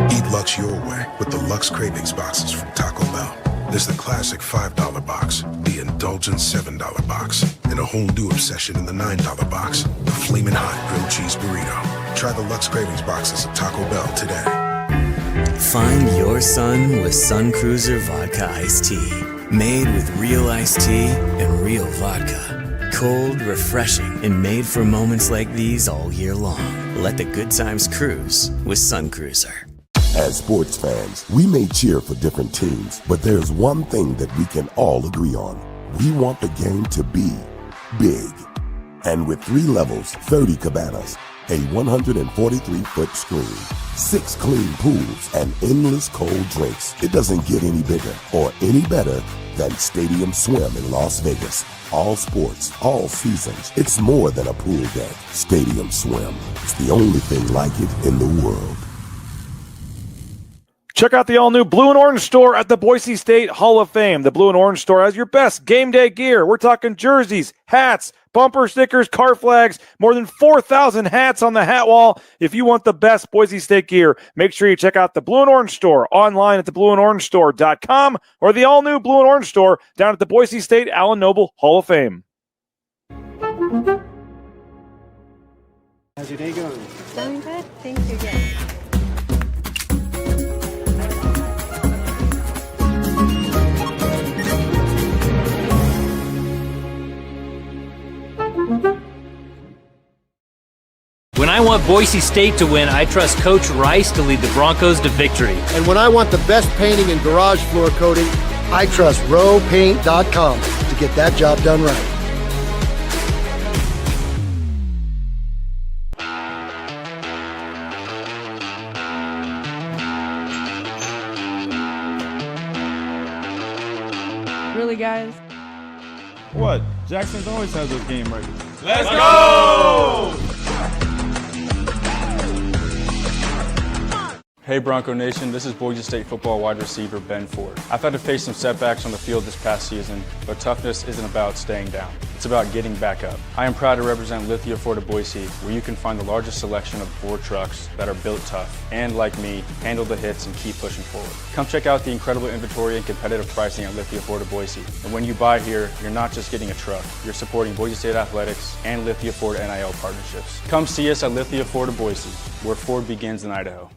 Eat Lux your way with the Lux Cravings boxes from Taco Bell. There's the classic $5 box, the indulgent $7 box, and a whole new obsession in the $9 box, the Flamin' Hot Grilled Cheese Burrito. Try the Lux Cravings boxes at Taco Bell today. Find your sun with Sun Cruiser Vodka Iced Tea. Made with real iced tea and real vodka. Cold, refreshing, and made for moments like these all year long. Let the good times cruise with Sun Cruiser. As sports fans, we may cheer for different teams, but there's one thing that we can all agree on. We want the game to be big. And with 3 levels, 30 cabanas, a 143-foot screen, 6 clean pools, and endless cold drinks, it doesn't get any bigger or any better than Stadium Swim in Las Vegas. All sports, all seasons. It's more than a pool deck. Stadium Swim. It's the only thing like it in the world. Check out the all-new Blue and Orange store at the Boise State Hall of Fame. The Blue and Orange store has your best game day gear. We're talking jerseys, hats, bumper stickers, car flags, more than 4,000 hats on the hat wall. If you want the best Boise State gear, make sure you check out the Blue and Orange store online at theblueandorangestore.com or the all-new Blue and Orange store down at the Boise State Allen Noble Hall of Fame. How's your day going? Going good. Thank you. Yes. When I want Boise State to win, I trust Coach Rice to lead the Broncos to victory. And when I want the best painting and garage floor coating, I trust rowpaint.com to get that job done right. Really, guys? What? Jackson's always has those game ready. Let's go! Hey Bronco Nation, this is Boise State football wide receiver Ben Ford. I've had to face some setbacks on the field this past season, but toughness isn't about staying down. It's about getting back up. I am proud to represent Lithia Ford of Boise, where you can find the largest selection of Ford trucks that are built tough and, like me, handle the hits and keep pushing forward. Come check out the incredible inventory and competitive pricing at Lithia Ford of Boise. And when you buy here, you're not just getting a truck, you're supporting Boise State athletics and Lithia Ford NIL partnerships. Come see us at Lithia Ford of Boise, where Ford begins in Idaho.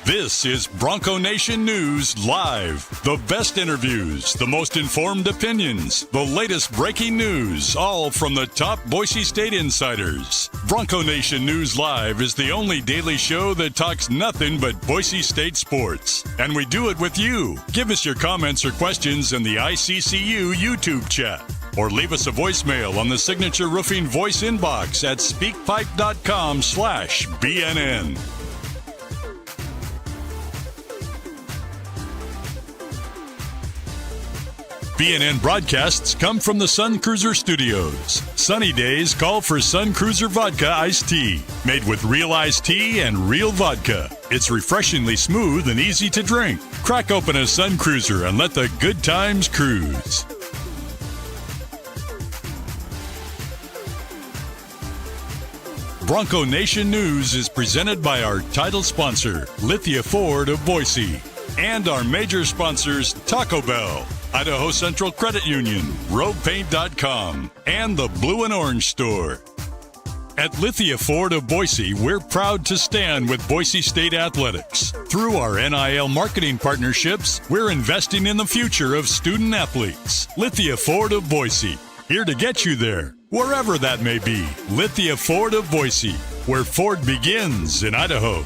This is Bronco Nation News Live. The best interviews, the most informed opinions, the latest breaking news, all from the top Boise State insiders. Bronco Nation News Live is the only daily show that talks nothing but Boise State sports. And we do it with you. Give us your comments or questions in the ICCU YouTube chat. Or leave us a voicemail on the Signature Roofing voice inbox at speakpipe.com/BNN. BNN broadcasts come from the Sun Cruiser Studios. Sunny days call for Sun Cruiser Vodka Iced Tea, made with real iced tea and real vodka. It's refreshingly smooth and easy to drink. Crack open a Sun Cruiser and let the good times cruise. Bronco Nation News is presented by our title sponsor, Lithia Ford of Boise, and our major sponsors, Taco Bell, Idaho Central Credit Union, rowpaint.com, and the Blue and Orange store. At Lithia Ford of Boise, we're proud to stand with Boise State athletics. Through our NIL marketing partnerships, we're investing in the future of student athletes. Lithia Ford of Boise, here to get you there, wherever that may be. Lithia Ford of Boise, where Ford begins in Idaho.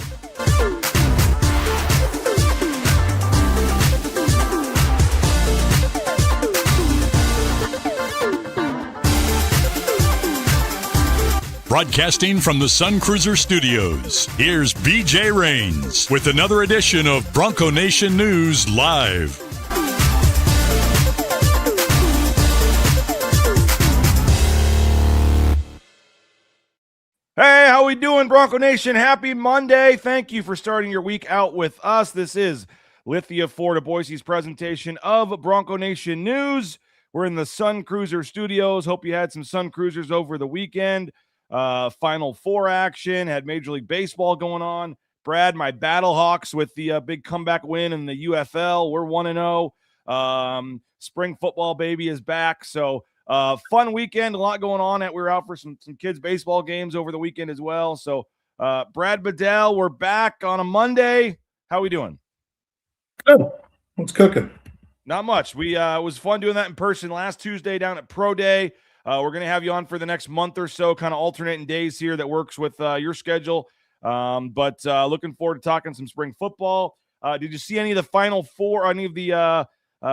Broadcasting from the Sun Cruiser Studios, here's BJ Rains with another edition of Bronco Nation News Live. Hey, how we doing, Bronco Nation? Happy Monday. Thank you for starting your week out with us. This is Lithia Ford of Boise's presentation of Bronco Nation News. We're in the Sun Cruiser studios. Hope you had some Sun Cruisers over the weekend. Final Four action, had Major League Baseball going on. Brad, my Battlehawks with the big comeback win in the UFL. We're 1-0. Spring football baby is back. So fun weekend, a lot going on. We were out for some kids' baseball games over the weekend as well. So Brad Bedell, we're back on a Monday. How we doing? Good. What's cooking? Not much. We it was fun doing that in person last Tuesday down at Pro Day. We're going to have you on for the next month or so, kind of alternating days here that works with your schedule. But looking forward to talking some spring football. Did you see any of the Final Four, any of the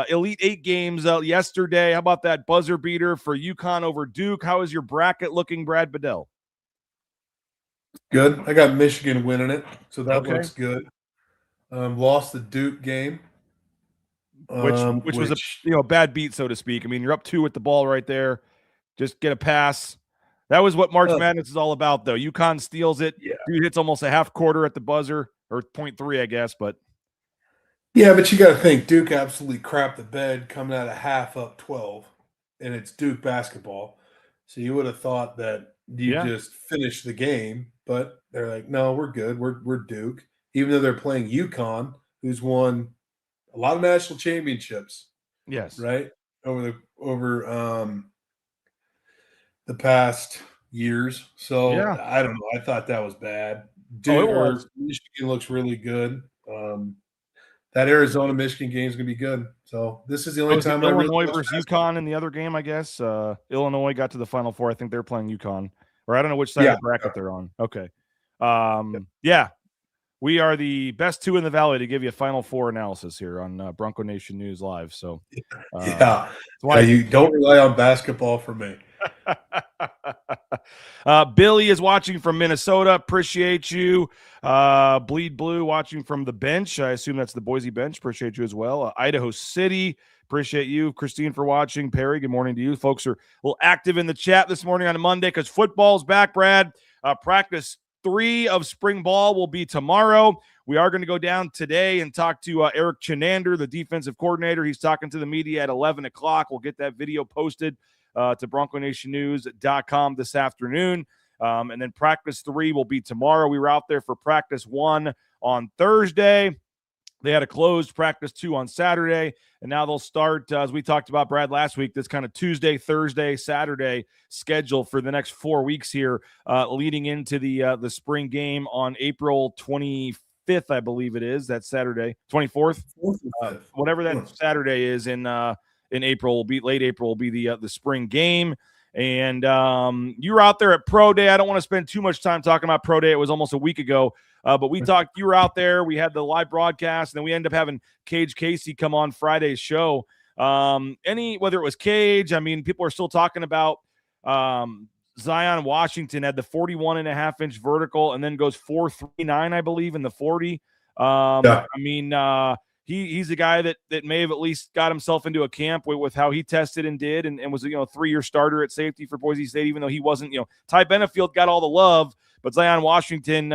Elite Eight games yesterday? How about that buzzer beater for UConn over Duke? How is your bracket looking, Brad Bedell? Good. I got Michigan winning it, so that Okay. looks good. Lost the Duke game, which was a bad beat, so to speak. I mean, you're up 2 with the ball right there. Just get a pass. That was what March Madness is all about, though. UConn steals it. Yeah. Dude hits almost a half quarter at the buzzer, or 0.3, I guess. But yeah, but you got to think Duke absolutely crapped the bed coming out of half up 12, and it's Duke basketball. So you would have thought that you just finished the game, but they're like, no, we're good. We're Duke, even though they're playing UConn, who's won a lot of national championships. Yes, right over the past years. So I don't know. I thought that was bad. Michigan looks really good. That Arizona-Michigan game is going to be good. So this is the only time Illinois versus UConn in the other game, I guess. Illinois got to the Final Four. I think they're playing UConn. Or I don't know which side of the bracket they're on. Okay. Yeah. We are the best 2 in the Valley to give you a Final Four analysis here on Bronco Nation News Live. So you don't rely on basketball for me. Billy is watching from Minnesota. Appreciate you. Bleed Blue watching from the bench. I assume that's the Boise bench. Appreciate you as well. Idaho City. Appreciate you. Christine for watching. Perry, good morning to you. Folks are a little active in the chat this morning on a Monday because football's back, Brad. Practice 3 of spring ball will be tomorrow. We are going to go down today and talk to Eric Chinander, the defensive coordinator. He's talking to the media at 11 o'clock. We'll get that video posted to BroncoNationNews.com this afternoon. And then practice 3 will be tomorrow. We were out there for practice 1 on Thursday. They had a closed practice 2 on Saturday, and now they'll start, as we talked about, Brad, last week, this kind of Tuesday, Thursday, Saturday schedule for the next 4 weeks here, leading into the spring game on April 25th, I believe it is. That's Saturday, 24th, whatever that Saturday is in April. Will be late April. Will be the spring game. And you were out there at Pro Day. I don't want to spend too much time talking about Pro Day. It was almost a week ago. But we talked, you were out there. We had the live broadcast, and then we ended up having Cage Casey come on Friday's show. Whether it was Cage, I mean, people are still talking about Zion Washington had the 41.5-inch vertical and then goes 4.39, I believe, in the 40. I mean, he's a guy that may have at least got himself into a camp with how he tested and did and was a 3-year starter at safety for Boise State, even though he wasn't, Ty Benefield got all the love, but Zion Washington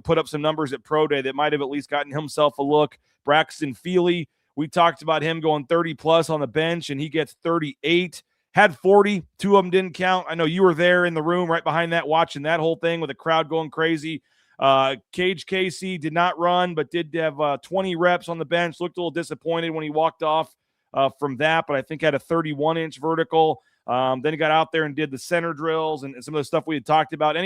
put up some numbers at Pro Day that might have at least gotten himself a look. Braxton Feely, we talked about him going 30 plus on the bench, and he gets 38. Had 40, 2 of them didn't count. I know you were there in the room right behind that watching that whole thing with the crowd going crazy. Cage Casey did not run, but did have 20 reps on the bench. Looked a little disappointed when he walked off from that, but I think had a 31-inch vertical. Then he got out there and did the center drills and some of the stuff we had talked about.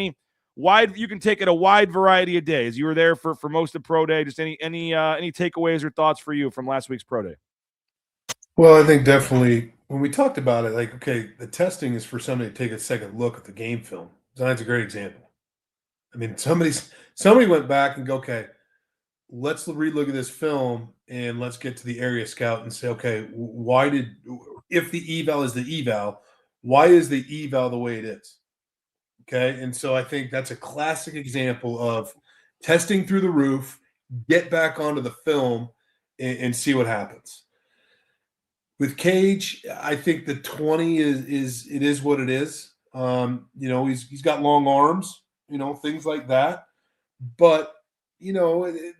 You can take it a wide variety of days. You were there for most of Pro Day. Just any takeaways or thoughts for you from last week's Pro Day? Well, I think definitely when we talked about it, like, okay, the testing is for somebody to take a second look at the game film. Zion's a great example. I mean, somebody went back and go, okay, let's relook at this film and let's get to the area scout and say, okay, if the eval is the eval, why is the eval the way it is? Okay. And so I think that's a classic example of testing through the roof, get back onto the film and see what happens. With Cage, I think the 20 is what it is. He's got long arms. things like that. But,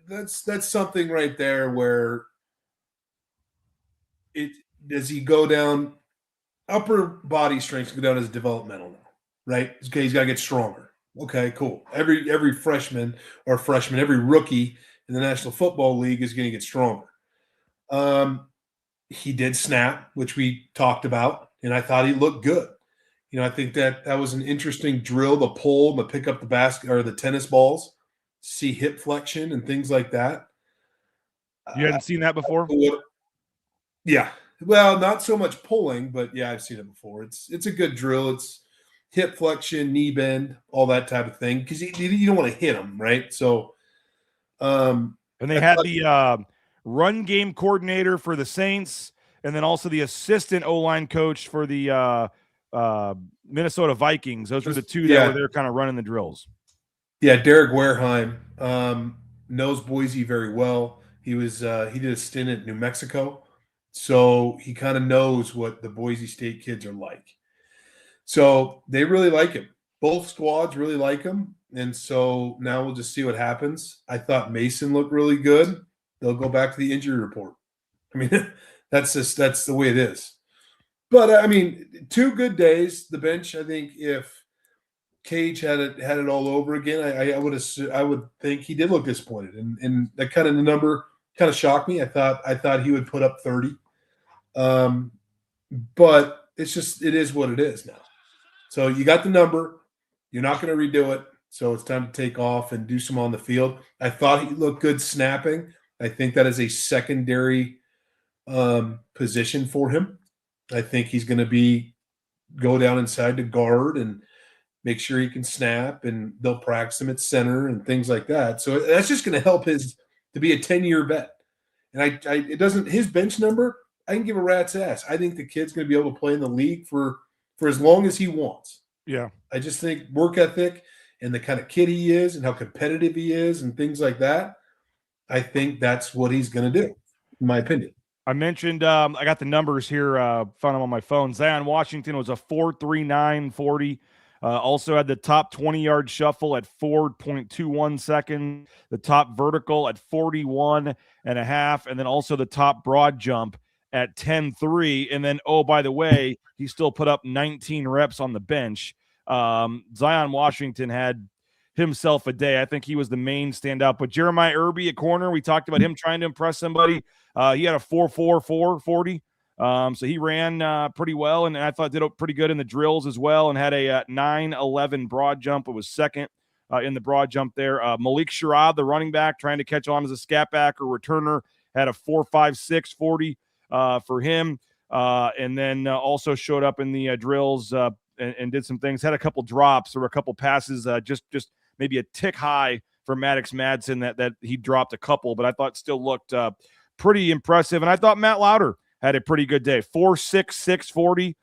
that's something right there where does he go down upper body strength go down as developmental now, right? Okay, he's got to get stronger. Okay, cool. Every freshman, every rookie in the National Football League is going to get stronger. He did snap, which we talked about, and I thought he looked good. I think that was an interesting drill, the pull, the pick up the basket or the tennis balls, see hip flexion and things like that. You hadn't seen that before? Yeah. Well, not so much pulling, but yeah, I've seen it before. It's a good drill. It's hip flexion, knee bend, all that type of thing, because you don't want to hit them, right? So, and they had the run game coordinator for the Saints, and then also the assistant O-line coach for the Minnesota Vikings. Those were the two that were there kind of running the drills. Yeah, Derek Wareheim knows Boise very well. He did a stint at New Mexico. So he kind of knows what the Boise State kids are like. So they really like him. Both squads really like him. And so now we'll just see what happens. I thought Mason looked really good. They'll go back to the injury report. I mean, that's the way it is. But, 2 good days. The bench, I think if Cage had it all over again, I would think he did look disappointed. And that kind of number kind of shocked me. I thought he would put up 30. But it is what it is now. So you got the number. You're not going to redo it. So it's time to take off and do some on the field. I thought he looked good snapping. I think that is a secondary position for him. I think he's going to go down inside to guard and make sure he can snap, and they'll practice him at center and things like that. So that's just going to help to be a 10-year vet. And it doesn't, his bench number, I can give a rat's ass. I think the kid's going to be able to play in the league for as long as he wants. Yeah. I just think work ethic and the kind of kid he is and how competitive he is and things like that, I think that's what he's going to do, in my opinion. I mentioned, I got the numbers here, found them on my phone. Zion Washington was a 4.39 40. Also had the top 20-yard shuffle at 4.21 seconds, the top vertical at 41.5, and then also the top broad jump at 10.3. And then, oh, by the way, he still put up 19 reps on the bench. Zion Washington had himself a day. I think he was the main standout. But Jeremiah Irby at corner, we talked about him trying to impress somebody. He had a 4.44 40. So he ran pretty well, and I thought did pretty good in the drills as well, and had a 9.11 broad jump. It was second in the broad jump there. Malik Sherrod, the running back, trying to catch on as a scat back or returner, had a 4.56 40 for him, and then also showed up in the drills and did some things. Had a couple drops or a couple passes, just maybe a tick high for Maddox Madsen that he dropped a couple, but I thought still looked pretty impressive. And I thought Matt Lauder had a pretty good day. 4.66 40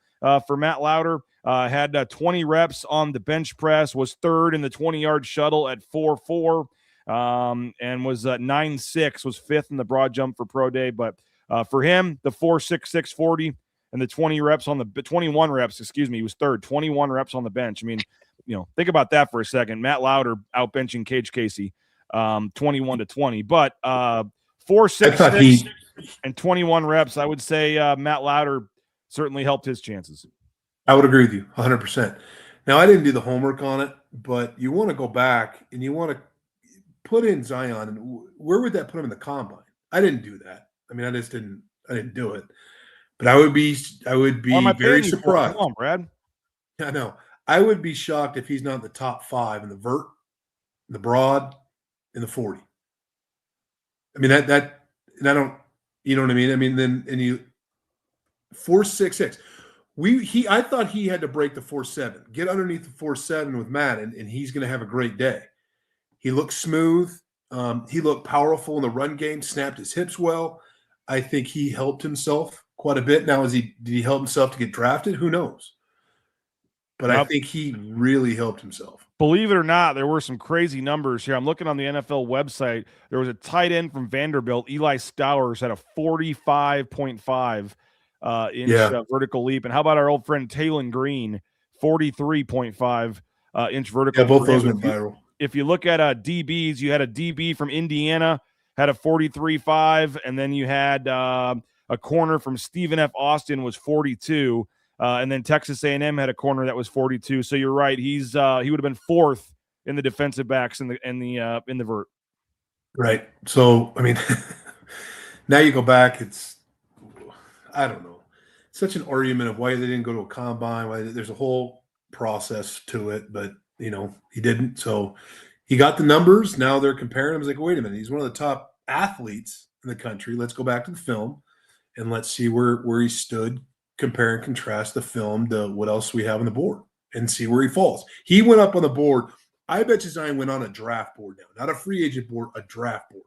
for Matt Lauder. Had 20 reps on the bench press, was third in the 20-yard shuttle at 4.4, and was 9.6, was fifth in the broad jump for pro day. But for him, the 4.66 40 and the 21 reps, he was third, 21 reps on the bench. I mean, think about that for a second. Matt Lauder outbenching Cage Casey 21-20, but 4.66 and 21 reps, I would say Matt Lauder certainly helped his chances. I would agree with you 100%. Now, I didn't do the homework on it, but you want to go back and you want to put in Zion, and where would that put him in the combine? I didn't do that. I mean, I didn't do it. But I would be very surprised. Come on, Brad. I know. I would be shocked if he's not in the top 5 in the vert, the broad, and the 40. I mean, and I don't, you know what I mean? I mean, then, and you, 4.66. I thought he had to break the 4.7, get underneath the 4.7 with Matt, and he's going to have a great day. He looked smooth. He looked powerful in the run game, snapped his hips well. I think he helped himself quite a bit. Now, did he help himself to get drafted? Who knows? But I think he really helped himself. Believe it or not, there were some crazy numbers here. I'm looking on the NFL website. There was a tight end from Vanderbilt, Eli Stowers, had a 45.5 inch vertical leap. And how about our old friend Taylon Green, 43.5 inch vertical. Yeah, both those went viral. If you look at DBs, you had a DB from Indiana had a 43.5, and then you had a corner from Stephen F. Austin was 42, and then Texas A&M had a corner that was 42. So you're right, he would have been fourth in the defensive backs in the vert. Right. So I mean, now you go back. I don't know. Such an argument of why they didn't go to a combine. Why there's a whole process to it, but he didn't. So he got the numbers. Now they're comparing him. It's like, wait a minute, he's one of the top athletes in the country. Let's go back to the film and let's see where he stood. Compare and contrast the film to what else we have on the board and see where he falls. He went up on the board. I bet you Zion went on a draft board now, not a free agent board, a draft board.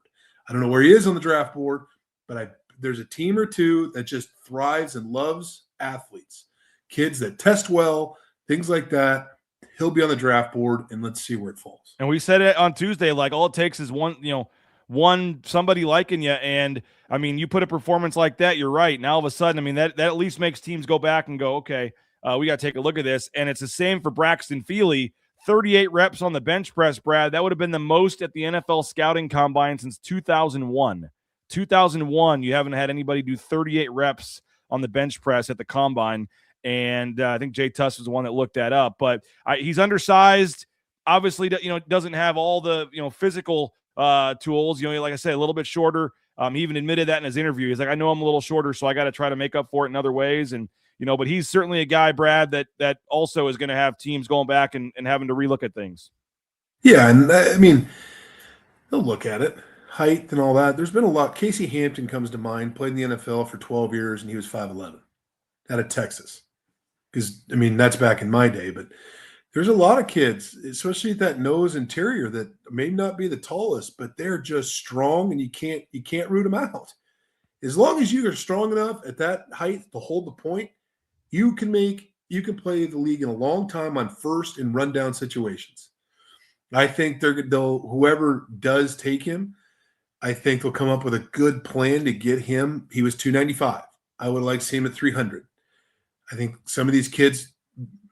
I don't know where he is on the draft board, but there's a team or two that just thrives and loves athletes, kids that test well, things like that. He'll be on the draft board, and let's see where it falls. And we said it on Tuesday, like all it takes is one somebody liking you, and I mean, you put a performance like that, you're right. Now all of a sudden, I mean, that at least makes teams go back and go, okay, we got to take a look at this. And it's the same for Braxton Feely, 38 reps on the bench press, Brad. That would have been the most at the NFL scouting combine since 2001. 2001, you haven't had anybody do 38 reps on the bench press at the combine. And I think Jay Tuss was the one that looked that up. But he's undersized. Obviously, doesn't have all the physical tools. Like I said, a little bit shorter. He even admitted that in his interview. He's like, I know I'm a little shorter, so I got to try to make up for it in other ways. And but he's certainly a guy, Brad, that also is going to have teams going back and having to relook at things. Yeah, and I mean, they'll look at it, height and all that. There's been a lot. Casey Hampton comes to mind. Played in the NFL for 12 years, and he was 5'11", out of Texas. Because, I mean, that's back in my day, but there's a lot of kids, especially at that nose interior, that may not be the tallest, but they're just strong, and you can't root them out. As long as you are strong enough at that height to hold the point, you can play the league in a long time on first and rundown situations. I think whoever does take him, I think they'll come up with a good plan to get him. He was 295. I would like to see him at 300. I think some of these kids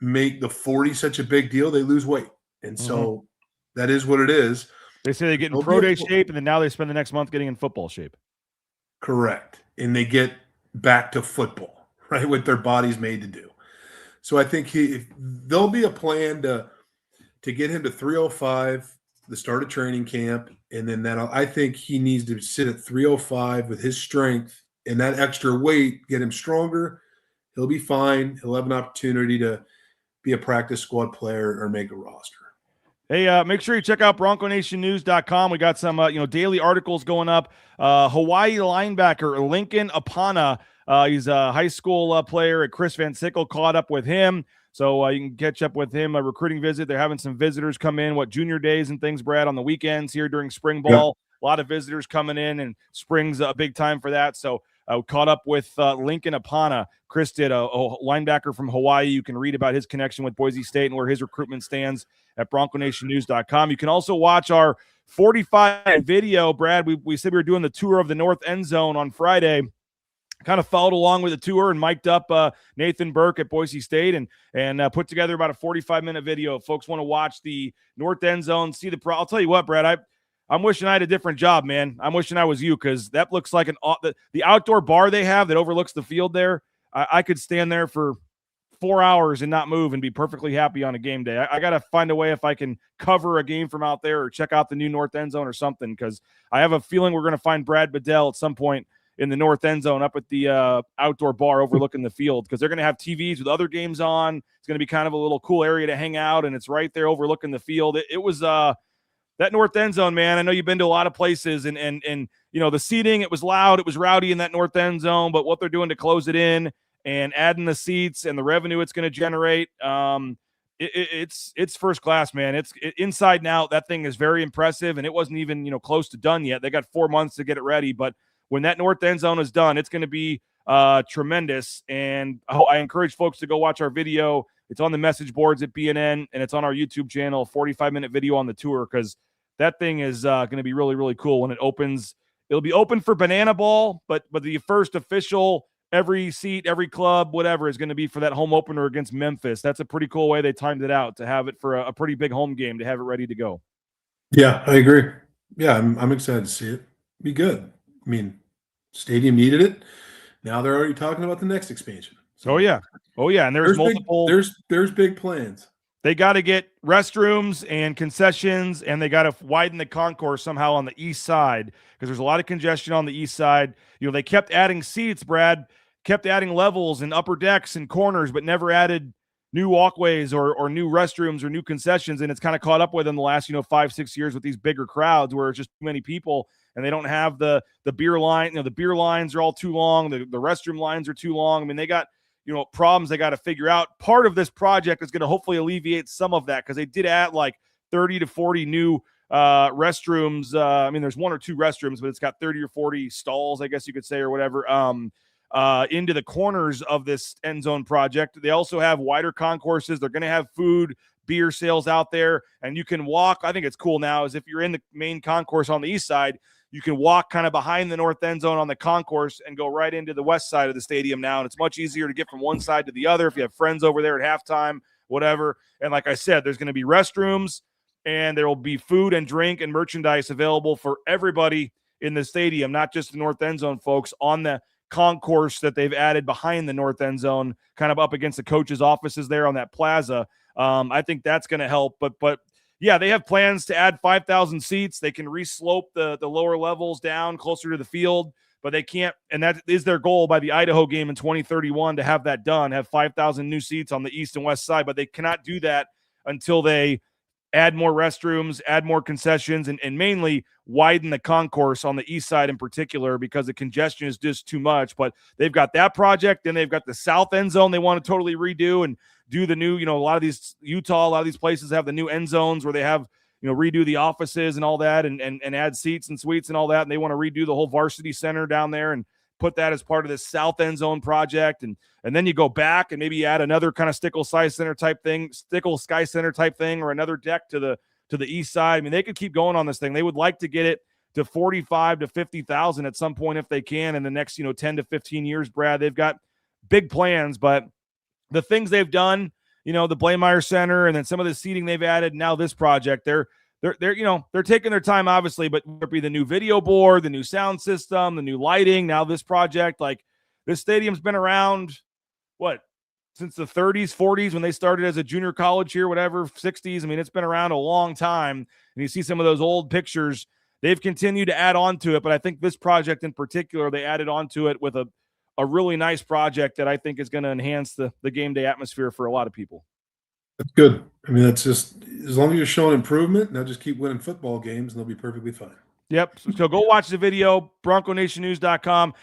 make the 40 such a big deal, they lose weight. And so that is what it is. They say they get in pro day shape, and then now they spend the next month getting in football shape. Correct. And they get back to football, right, what their body's made to do. So I think there'll be a plan to get him to 305, the start of training camp, and then I think he needs to sit at 305 with his strength and that extra weight, get him stronger. He'll be fine. He'll have an opportunity to be a practice squad player or make a roster. Hey, make sure you check out BroncoNationNews.com. We got some, daily articles going up. Hawaii linebacker Lincoln Apana. He's a high school player at Chris Van Sickle. Caught up with him. So you can catch up with him, a recruiting visit. They're having some visitors come in, junior days and things, Brad, on the weekends here during spring ball. Yeah. A lot of visitors coming in, and spring's a big time for that. So caught up with Lincoln Apana. Chris did a linebacker from Hawaii. You can read about his connection with Boise State and where his recruitment stands at BroncoNationNews.com. You can also watch our 45 video, Brad. We said we were doing the tour of the North End Zone on Friday. Kind of followed along with the tour and mic'd up Nathan Burke at Boise State and put together about a 45-minute video. If folks want to watch the North End Zone, see I'll tell you what, Brad, I'm wishing I had a different job, man. I'm wishing I was you, because that looks like the outdoor bar they have that overlooks the field there. I could stand there for 4 hours and not move and be perfectly happy on a game day. I got to find a way if I can cover a game from out there or check out the new North End Zone or something, because I have a feeling we're going to find Brad Bedell at some point in the North End Zone up at the outdoor bar overlooking the field, because they're going to have TVs with other games on. It's going to be kind of a little cool area to hang out, and it's right there overlooking the field. It was that North End Zone, man. I know you've been to a lot of places, and the seating, it was loud, it was rowdy in that North End Zone, but what they're doing to close it in and adding the seats and the revenue it's going to generate, it's first class, man. It's inside and out. That thing is very impressive, and it wasn't even close to done yet. They got 4 months to get it ready, but when that North End Zone is done, it's going to be tremendous. And I encourage folks to go watch our video. It's on the message boards at BNN, and it's on our YouTube channel, 45-minute video on the tour, because that thing is going to be really, really cool when it opens. It'll be open for Banana Ball, but the first official every seat, every club, whatever is going to be for that home opener against Memphis. That's a pretty cool way they timed it out to have it for a pretty big home game, to have it ready to go. Yeah, I agree. Yeah, I'm excited to see it. Be good. I mean, stadium needed it. Now they're already talking about the next expansion. So Oh yeah, and there's multiple. There's big plans. They got to get restrooms and concessions, and they got to widen the concourse somehow on the east side, because there's a lot of congestion on the east side. They kept adding seats, Brad, kept adding levels and upper decks and corners, but never added new walkways or new restrooms or new concessions. And it's kind of caught up with in the last 5-6 years with these bigger crowds where it's just too many people, and they don't have the beer line. The beer lines are all too long. The restroom lines are too long. I mean, they got problems they got to figure out. Part of this project is going to hopefully alleviate some of that, because they did add like 30 to 40 new restrooms. I mean, there's 1 or 2 restrooms, but it's got 30 or 40 stalls, I guess you could say, or whatever, into the corners of this end zone project. They also have wider concourses. They're going to have food, beer sales out there, and you can walk. I think it's cool now is if you're in the main concourse on the east side, you can walk kind of behind the north end zone on the concourse and go right into the west side of the stadium now. And it's much easier to get from one side to the other if you have friends over there at halftime, whatever. And like I said, there's going to be restrooms, and there will be food and drink and merchandise available for everybody in the stadium, not just the north end zone folks, on the concourse that they've added behind the north end zone, kind of up against the coaches' offices there on that plaza. I think that's going to help. But yeah, they have plans to add 5,000 seats. They can reslope the lower levels down closer to the field, but they can't. And that is their goal by the Idaho game in 2031, to have that done, have 5,000 new seats on the east and west side. But they cannot do that until they add more restrooms, add more concessions, and mainly widen the concourse on the east side in particular, because the congestion is just too much. But they've got that project. Then they've got the south end zone they want to totally redo and do the new, a lot of these a lot of these places have the new end zones where they have, redo the offices and all that, and add seats and suites and all that. And they want to redo the whole varsity center down there and put that as part of this south end zone project. And then you go back and maybe add another kind of Stickle Sky Center type thing, or another deck to the east side. I mean, they could keep going on this thing. They would like to get it to 45 to 50,000 at some point if they can in the next, 10 to 15 years, Brad. They've got big plans, but the things they've done, the Blameyer Center, and then some of the seating they've added, now this project, they're taking their time, obviously, but it'll be the new video board, the new sound system, the new lighting. Now this project, like, this stadium's been around, since the 30s, 40s, when they started as a junior college here, whatever, 60s. I mean, it's been around a long time. And you see some of those old pictures. They've continued to add on to it, but I think this project in particular, they added on to it with a really nice project that I think is going to enhance the game day atmosphere for a lot of people. That's good. I mean, that's just, as long as you're showing improvement, now just keep winning football games and they'll be perfectly fine. Yep. So go watch the video, BroncoNationNews.com.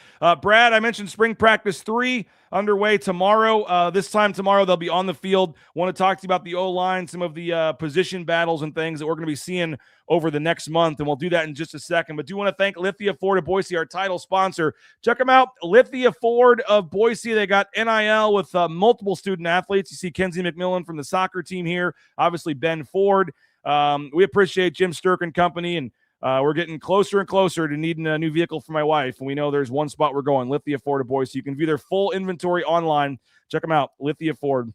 Brad, I mentioned spring practice 3 underway tomorrow. This time tomorrow, they'll be on the field. Want to talk to you about the O-line, some of the position battles and things that we're going to be seeing over the next month, and we'll do that in just a second. But do want to thank Lithia Ford of Boise, our title sponsor. Check them out, Lithia Ford of Boise. They got NIL with multiple student athletes. You see Kenzie McMillan from the soccer team here, obviously Ben Ford. We appreciate Jim Sturk and company, and we're getting closer and closer to needing a new vehicle for my wife. And we know there's one spot we're going, Lithia Ford of Boise. You can view their full inventory online. Check them out, Lithia Ford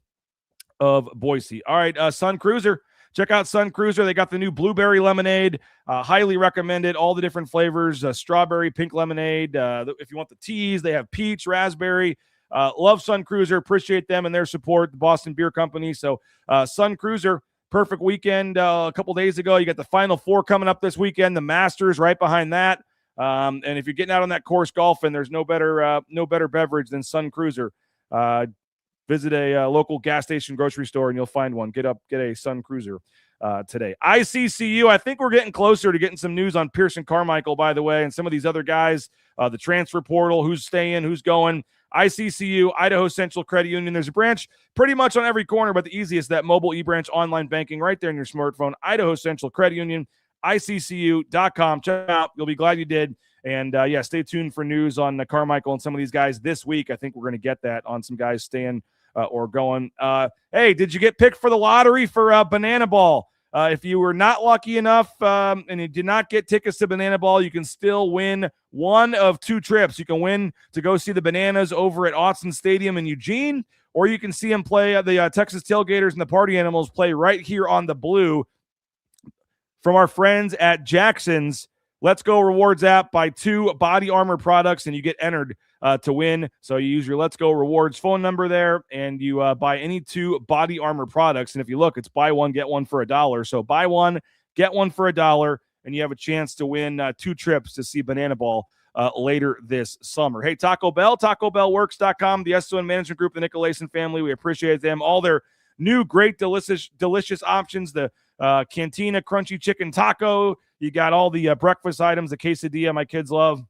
of Boise. All right, Sun Cruiser. Check out Sun Cruiser. They got the new blueberry lemonade. Highly recommended. All the different flavors, strawberry, pink lemonade. If you want the teas, they have peach, raspberry. Love Sun Cruiser. Appreciate them and their support, the Boston Beer Company. So Sun Cruiser. Perfect weekend a couple days ago. You got the Final Four coming up this weekend, the Masters right behind that. And if you're getting out on that course golfing, there's no better beverage than Sun Cruiser. Visit a local gas station, grocery store, and you'll find one. Get a Sun Cruiser today. ICCU, I think we're getting closer to getting some news on Pearson Carmichael, by the way, and some of these other guys, the transfer portal, who's staying, who's going. ICCU, Idaho Central Credit Union. There's a branch pretty much on every corner, but the easiest, that mobile eBranch online banking right there in your smartphone. Idaho Central Credit Union, ICCU.com. Check it out. You'll be glad you did. And, stay tuned for news on Carmichael and some of these guys this week. I think we're going to get that on some guys staying or going. Hey, did you get picked for the lottery for Banana Ball? If you were not lucky enough and you did not get tickets to Banana Ball, you can still win one of 2 trips. You can win to go see the Bananas over at Autzen Stadium in Eugene, or you can see them play the Texas Tailgaters and the Party Animals play right here on the Blue from our friends at Jackson's. Let's Go Rewards app. Buy 2 body armor products, and you get entered to win. So you use your Let's Go Rewards phone number there, and you buy any 2 body armor products. And if you look, it's buy one, get one for $1. So buy one, get one for $1, and you have a chance to win 2 trips to see Banana Ball later this summer. Hey, Taco Bell, TacoBellWorks.com, the SON Management Group, the Nicolason family. We appreciate them. All their new great, delicious options, the Cantina Crunchy Chicken Taco. You got all the breakfast items, the quesadilla my kids love.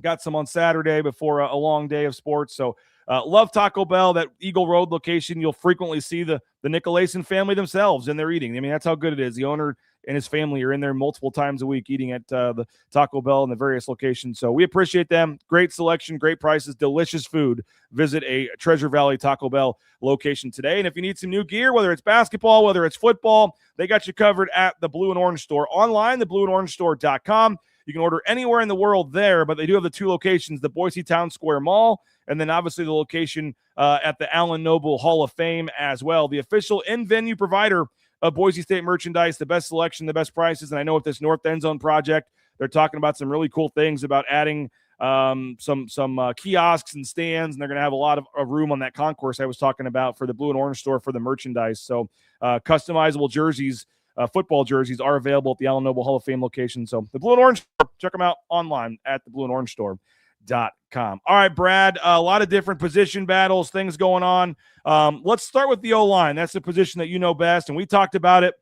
Got some on Saturday before a long day of sports. So love Taco Bell. That Eagle Road location, you'll frequently see the Nicolason family themselves in there eating. I mean, that's how good it is. The owner and his family are in there multiple times a week eating at the Taco Bell and the various locations. So we appreciate them. Great selection, great prices, delicious food. Visit a Treasure Valley Taco Bell location today. And if you need some new gear, whether it's basketball, whether it's football, they got you covered at the Blue and Orange Store. Online, theblueandorangestore.com. You can order anywhere in the world there, but they do have the 2 locations, the Boise Town Square Mall, and then obviously the location at the Allen Noble Hall of Fame as well. The official in-venue provider of Boise State merchandise, the best selection, the best prices. And I know with this North End Zone project, they're talking about some really cool things about adding some kiosks and stands, and they're going to have a lot of room on that concourse I was talking about for the Blue and Orange Store for the merchandise. So customizable jerseys, football jerseys are available at the Allen Noble Hall of Fame location. So the Blue and Orange Store, check them out online at theblueandorange.com. All right, Brad, a lot of different position battles, things going on. Let's start with the O-line. That's the position that you know best, and we talked about it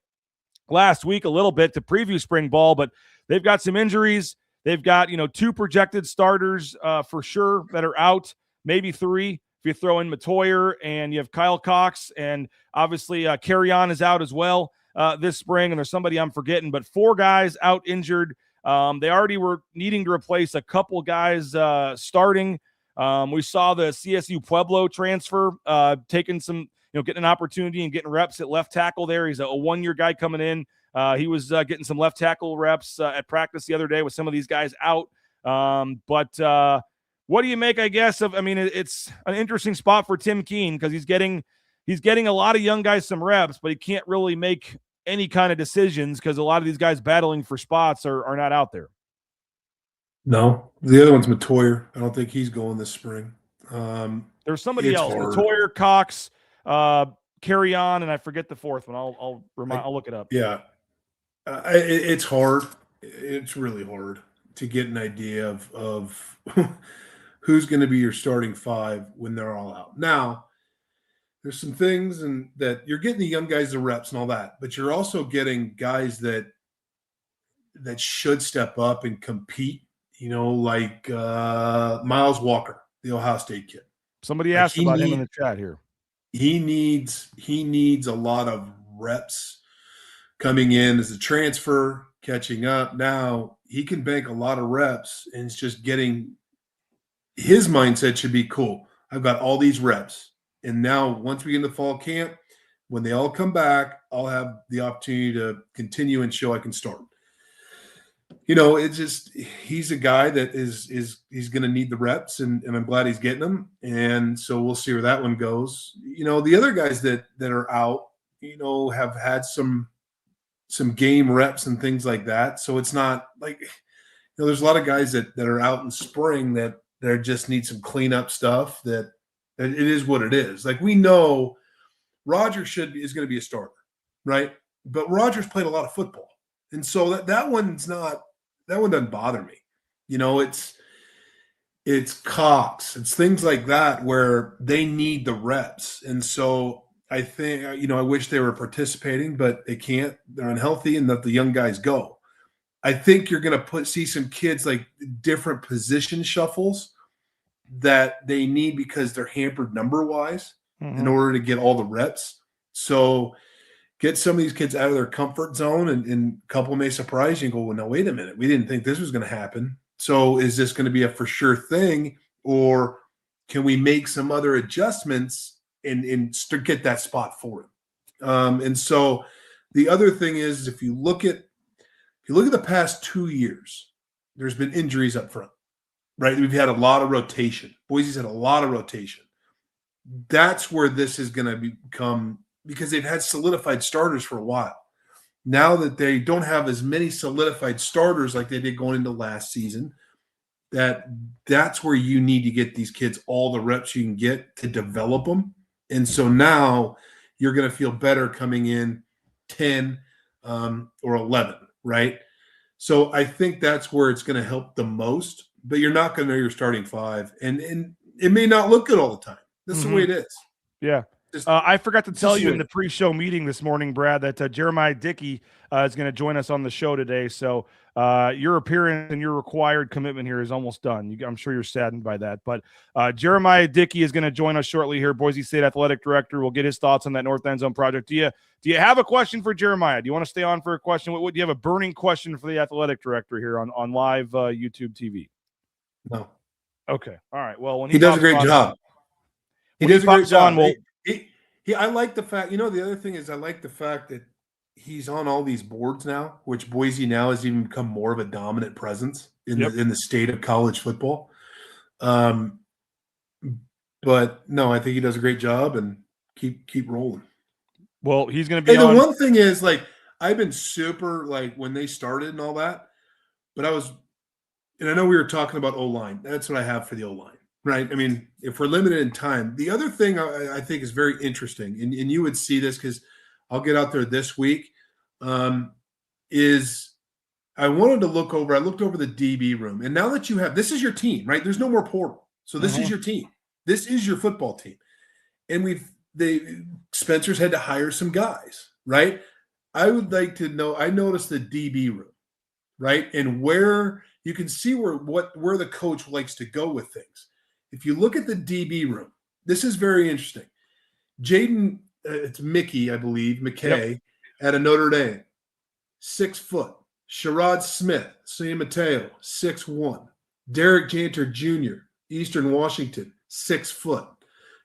last week a little bit to preview spring ball, but they've got some injuries. They've got, 2 projected starters for sure that are out, maybe 3 if you throw in Matoyer, and you have Kyle Cox, and obviously Carry-On is out as well this spring, and there's somebody I'm forgetting, but 4 guys out injured. They already were needing to replace a couple guys starting. We saw the CSU Pueblo transfer taking some, getting an opportunity and getting reps at left tackle there. He's a 1-year guy coming in. He was getting some left tackle reps at practice the other day with some of these guys out. But what do you make, I guess, of, it's an interesting spot for Tim Keene because he's getting a lot of young guys some reps, but he can't really make any kind of decisions because a lot of these guys battling for spots are not out there. No, the other one's Matoyer. I don't think he's going this spring. There's somebody else, Matoyer, Cox, Carry-On, and I forget the 4th one. I'll look it up. Yeah, it's hard. It's really hard to get an idea of who's going to be your starting 5 when they're all out. Now, there's some things and that you're getting the young guys the reps and all that, but you're also getting guys that should step up and compete. Like Miles Walker, the Ohio State kid. Somebody asked about him in the chat here. He needs a lot of reps coming in as a transfer, catching up. Now he can bank a lot of reps, and it's just getting his mindset should be cool. I've got all these reps. And now once we get into fall camp, when they all come back, I'll have the opportunity to continue and show I can start. It's just he's a guy that he's going to need the reps, and I'm glad he's getting them. And so we'll see where that one goes. The other guys that are out, have had some game reps and things like that. So it's not like there's a lot of guys that are out in spring that just need some cleanup stuff. That it is what it is. Like we know Roger is going to be a starter, right? But Roger's played a lot of football, and so that one doesn't bother me. It's Cox, it's things like that where they need the reps. And so I think, I wish they were participating, but they can't. They're unhealthy, and let the young guys go. I think you're going to see some kids like different position shuffles that they need because they're hampered number-wise in order to get all the reps. So get some of these kids out of their comfort zone, and a couple may surprise you and go, well, no, wait a minute. We didn't think this was going to happen. So is this going to be a for sure thing, or can we make some other adjustments and get that spot for him? And so The other thing is if you look at the past 2 years, there's been injuries up front, right? We've had a lot of rotation. Boise's had a lot of rotation. That's where this is going to become, because they've had solidified starters for a while. Now that they don't have as many solidified starters like they did going into last season, that's where you need to get these kids all the reps you can get to develop them. And so now you're going to feel better coming in 10 or 11, right? So I think that's where it's going to help the most, but you're not going to know your starting five. And it may not look good all the time. That's the way it is. Yeah. I forgot to tell you in the pre-show meeting this morning, Brad, that Jeremiah Dickey is going to join us on the show today. So your appearance and your required commitment here is almost done. I'm sure you're saddened by that. But Jeremiah Dickey is going to join us shortly here, Boise State Athletic Director. We'll get his thoughts on that North End Zone project. Do you have a question for Jeremiah? Do you want to stay on for a question? Do you have a burning question for the Athletic Director here on live YouTube TV? No. Okay. All right. Well, when he does a great job. He does a great job. I like the fact, the other thing is I like the fact that he's on all these boards now, which Boise now has even become more of a dominant presence in the state of college football. But no, I think he does a great job, and keep rolling. Well, he's going to be the one thing is, like, I've been super, like, when they started and all that, but I know we were talking about O-line. That's what I have for the O-line. Right. I mean, if we're limited in time, the other thing I think is very interesting, and you would see this because I'll get out there this week, is I looked over the DB room. And now that you have, this is your team, right? There's no more portal. So this is your team. This is your football team. And Spencer's had to hire some guys, right? I would like to know, I noticed the DB room, right? And where you can see where the coach likes to go with things. If you look at the DB room, this is very interesting. Jaden, it's Mickey, I believe, McKay, out of Notre Dame, 6 foot. Sherrod Smith, San Mateo, 6'1". Derek Janter Jr., Eastern Washington, 6 foot.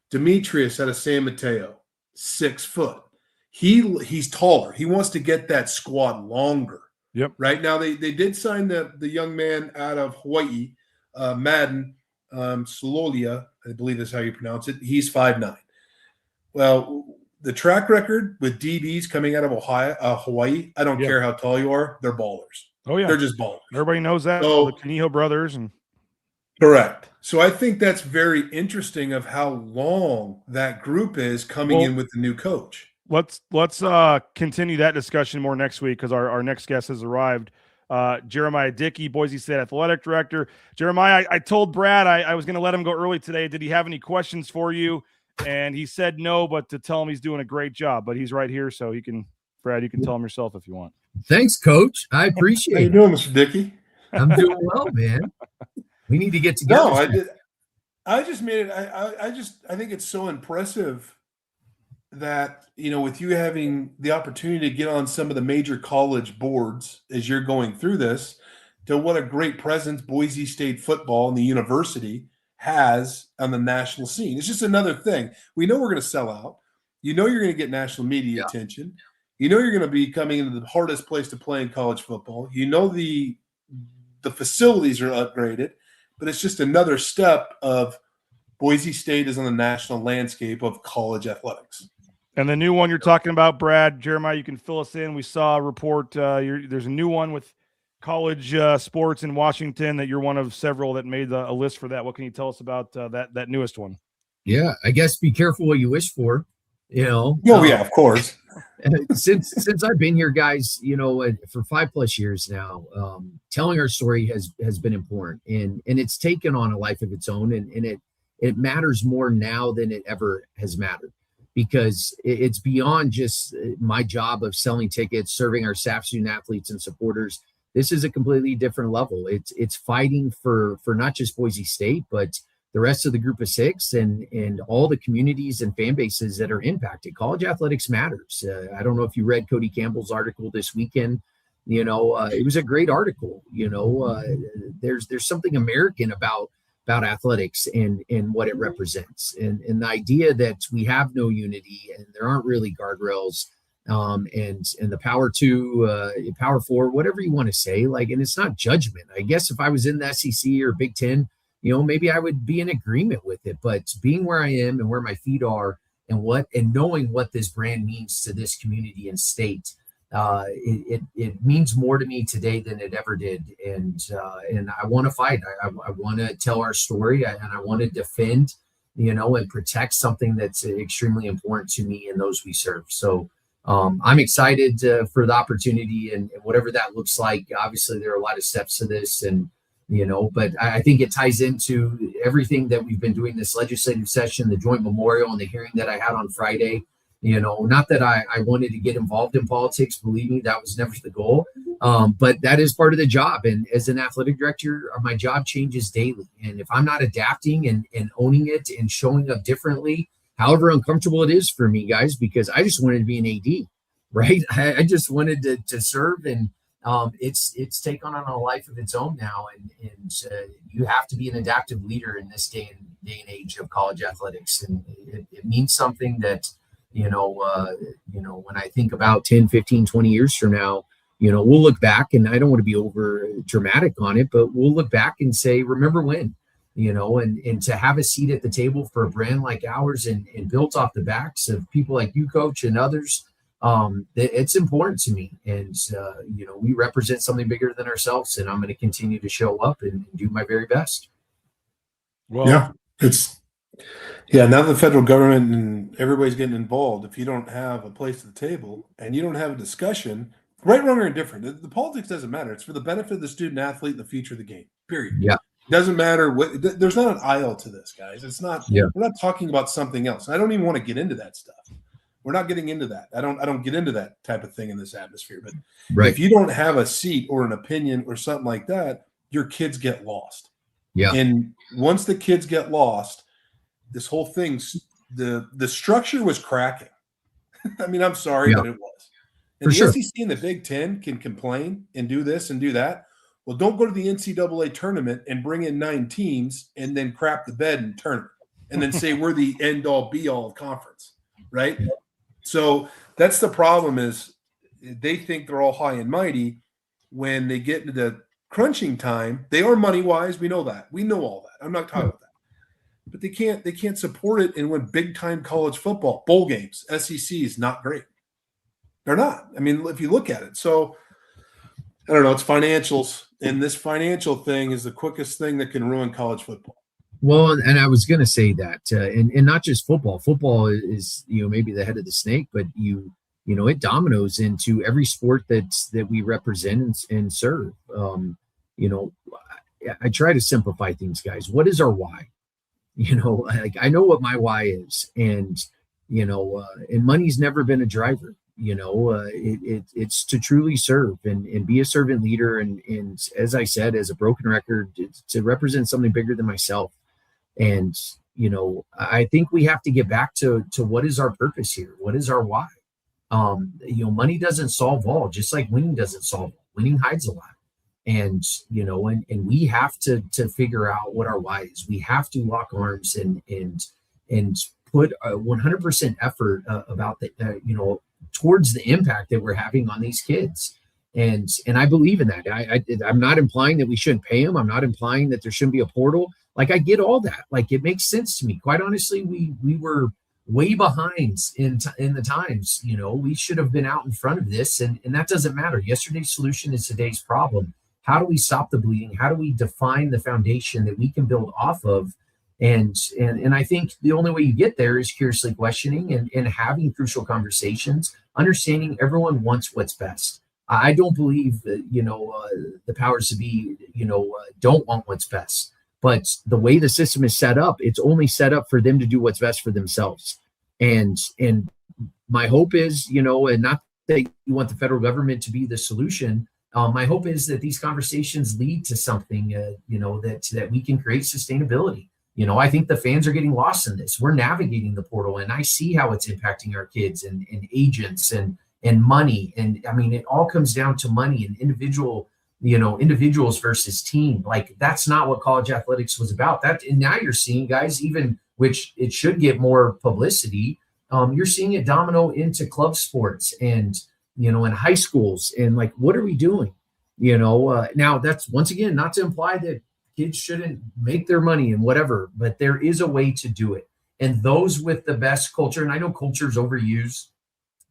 Demetrius out of San Mateo, 6 foot. He's taller. He wants to get that squad longer. Yep. Right now, they did sign the young man out of Hawaii, Madden. Sololia, I believe is how you pronounce it. He's 5'9". Well, the track record with DBs coming out of Hawaii, I don't care how tall you are, they're ballers. Oh, yeah. They're just ballers. Everybody knows that. So, the Kaniho brothers. Correct. So I think that's very interesting of how long that group is coming in with the new coach. Let's continue that discussion more next week because our next guest has arrived. Jeremiah Dickey, Boise State Athletic Director. Jeremiah, I told Brad I was going to let him go early today. Did he have any questions for you? And he said no, but to tell him he's doing a great job. But he's right here, so Brad, you can tell him yourself if you want. Thanks, Coach. I appreciate it. How you doing, Mr. Dickey? I'm doing well, man. We need to get together. No, I just made it. I think it's so impressive that, with you having the opportunity to get on some of the major college boards as you're going through this, to what a great presence Boise State football and the university has on the national scene. It's just another thing. We know we're going to sell out. You're going to get national media attention. You're going to be coming into the hardest place to play in college football. The facilities are upgraded, but it's just another step of Boise State is on the national landscape of college athletics. And the new one you're talking about, Brad, Jeremiah, you can fill us in. We saw a report. There's a new one with college sports in Washington that you're one of several that made a list for that. What can you tell us about that newest one? Yeah, I guess be careful what you wish for. Oh, yeah, of course. Since I've been here, guys, for 5+ years now, telling our story has been important, and it's taken on a life of its own, and it matters more now than it ever has mattered. Because it's beyond just my job of selling tickets, serving our staff, student athletes, and supporters. This is a completely different level. It's fighting for not just Boise State, but the rest of the group of 6 and all the communities and fan bases that are impacted. College athletics matters. I don't know if you read Cody Campbell's article this weekend. It was a great article. There's something American about athletics and what it represents, and the idea that we have no unity and there aren't really guardrails and the power 2, power 4, whatever you want to say. Like, and it's not judgment. I guess if I was in the SEC or Big Ten, maybe I would be in agreement with it. But being where I am and where my feet are, and knowing what this brand means to this community and state, it means more to me today than it ever did. And I want to fight. I want to tell our story, and I want to defend, and protect something that's extremely important to me and those we serve. So I'm excited for the opportunity and whatever that looks like. Obviously, there are a lot of steps to this, and but I think it ties into everything that we've been doing this legislative session, the joint memorial, and the hearing that I had on Friday. Not that I wanted to get involved in politics. Believe me, that was never the goal. But that is part of the job. And as an athletic director, my job changes daily. And if I'm not adapting and owning it and showing up differently, however uncomfortable it is for me, guys, because I just wanted to be an AD, right? I just wanted to serve, and it's taken on a life of its own now. And you have to be an adaptive leader in this day and age of college athletics. And it means something that, when I think about 10, 15, 20 years from now, we'll look back, and I don't want to be over dramatic on it, but we'll look back and say, remember when, and to have a seat at the table for a brand like ours and built off the backs of people like you, Coach, and others, it's important to me. And, we represent something bigger than ourselves, and I'm going to continue to show up and do my very best. Well, now the federal government and everybody's getting involved. If you don't have a place at the table and you don't have a discussion, right, wrong, or indifferent, the politics doesn't matter. It's for the benefit of the student athlete and the future of the game, period. Yeah. It doesn't matter what, there's not an aisle to this, guys. It's not, we're not talking about something else. I don't even want to get into that stuff. We're not getting into that. I don't get into that type of thing in this atmosphere. But if you don't have a seat or an opinion or something like that, your kids get lost. Yeah. And once the kids get lost, this whole thing's the structure was cracking. I mean, I'm sorry, but it was. And the SEC and the Big Ten can complain and do this and do that. Well, don't go to the NCAA tournament and bring in 9 teams and then crap the bed in tournament and then say we're the end all be all conference, right? So that's the problem, is they think they're all high and mighty. When they get into the crunching time, they are money wise. We know that. We know all that. I'm not talking about that. But they can't support it and win big time college football bowl games. SEC is not great. They're not. I mean, if you look at it. So I don't know. It's financials, and this financial thing is the quickest thing that can ruin college football. Well, and I was going to say that, and not just football. Football is, maybe the head of the snake, but it dominoes into every sport that we represent and serve. I try to simplify things, guys. What is our why? Like, I know what my why is, and and money's never been a driver. It's to truly serve and be a servant leader, and as I said, as a broken record, to represent something bigger than myself. And I think we have to get back to what is our purpose here. What is our why? Money doesn't solve all, just like winning doesn't solve all. Winning hides a lot. And and we have to figure out what our why is. We have to lock arms and put 100% effort about the towards the impact that we're having on these kids. And I believe in that. I'm not implying that we shouldn't pay them. I'm not implying that there shouldn't be a portal. Like, I get all that. Like, it makes sense to me. Quite honestly, we were way behind in the times. We should have been out in front of this, and that doesn't matter. Yesterday's solution is today's problem. How do we stop the bleeding? How do we define the foundation that we can build off of? And I think the only way you get there is curiously questioning and having crucial conversations, understanding everyone wants what's best. I don't believe that, the powers to be, don't want what's best. But the way the system is set up, it's only set up for them to do what's best for themselves. And my hope is, and not that you want the federal government to be the solution. My hope is that these conversations lead to something, that we can create sustainability. I think the fans are getting lost in this. We're navigating the portal, and I see how it's impacting our kids and agents and money. And I mean, it all comes down to money and individuals versus team. Like, that's not what college athletics was about. And now you're seeing, guys, even which it should get more publicity, You're seeing it domino into club sports and, in high schools. And like, what are we doing? Now that's, once again, not to imply that kids shouldn't make their money and whatever, but there is a way to do it. And those with the best culture, and I know culture is overused,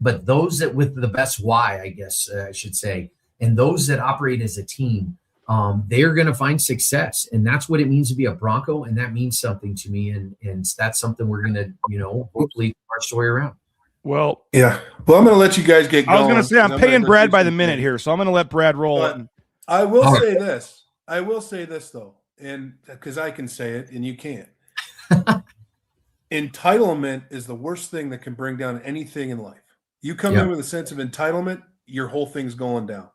but those that with the best why, I guess I should say, and those that operate as a team, they're going to find success. And that's what it means to be a Bronco. And that means something to me. And that's something we're going to, hopefully turn our story around. Well, yeah. Well, I'm going to let you guys get going. I was going to say, I'm paying Brad by the minute here, so I'm going to let Brad roll it. I will say this. I will say this, though, and because I can say it and you can't. Entitlement is the worst thing that can bring down anything in life. You come in with a sense of entitlement, your whole thing's going down.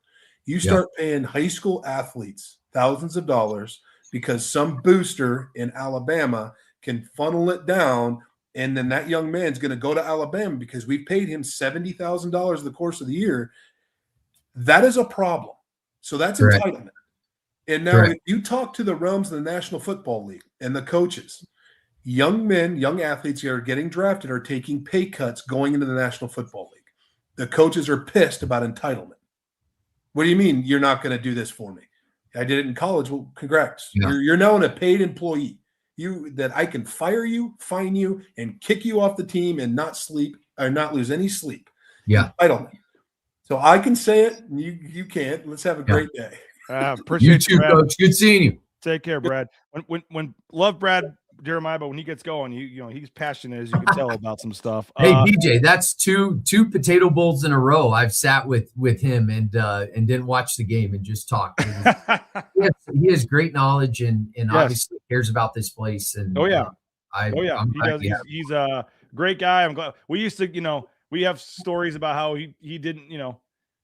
You start paying high school athletes thousands of dollars because some booster in Alabama can funnel it down, and then that young man's going to go to Alabama because we paid him $70,000 in the course of the year. That is a problem. So that's entitlement. And now if you talk to the realms of the National Football League and the coaches, young men, young athletes who are getting drafted are taking pay cuts going into the National Football League. The coaches are pissed about entitlement. What do you mean you're not going to do this for me? I did it in college. Well, congrats. Yeah. You're now a paid employee. That I can fire you, fine you, and kick you off the team and not sleep or not lose any sleep. Yeah. Entitlement. So I can say it, and you can't. Let's have a great day. Appreciate you too, Coach. Good seeing you. Take care, Brad. When love Brad Jeremiah, but when he gets going, he's passionate, as you can tell, about some stuff. Hey, BJ, that's two potato bowls in a row. I've sat with him and didn't watch the game and just talked. He has great knowledge and obviously cares about this place. And he's a great guy. I'm glad we used to, we have stories about how he didn't,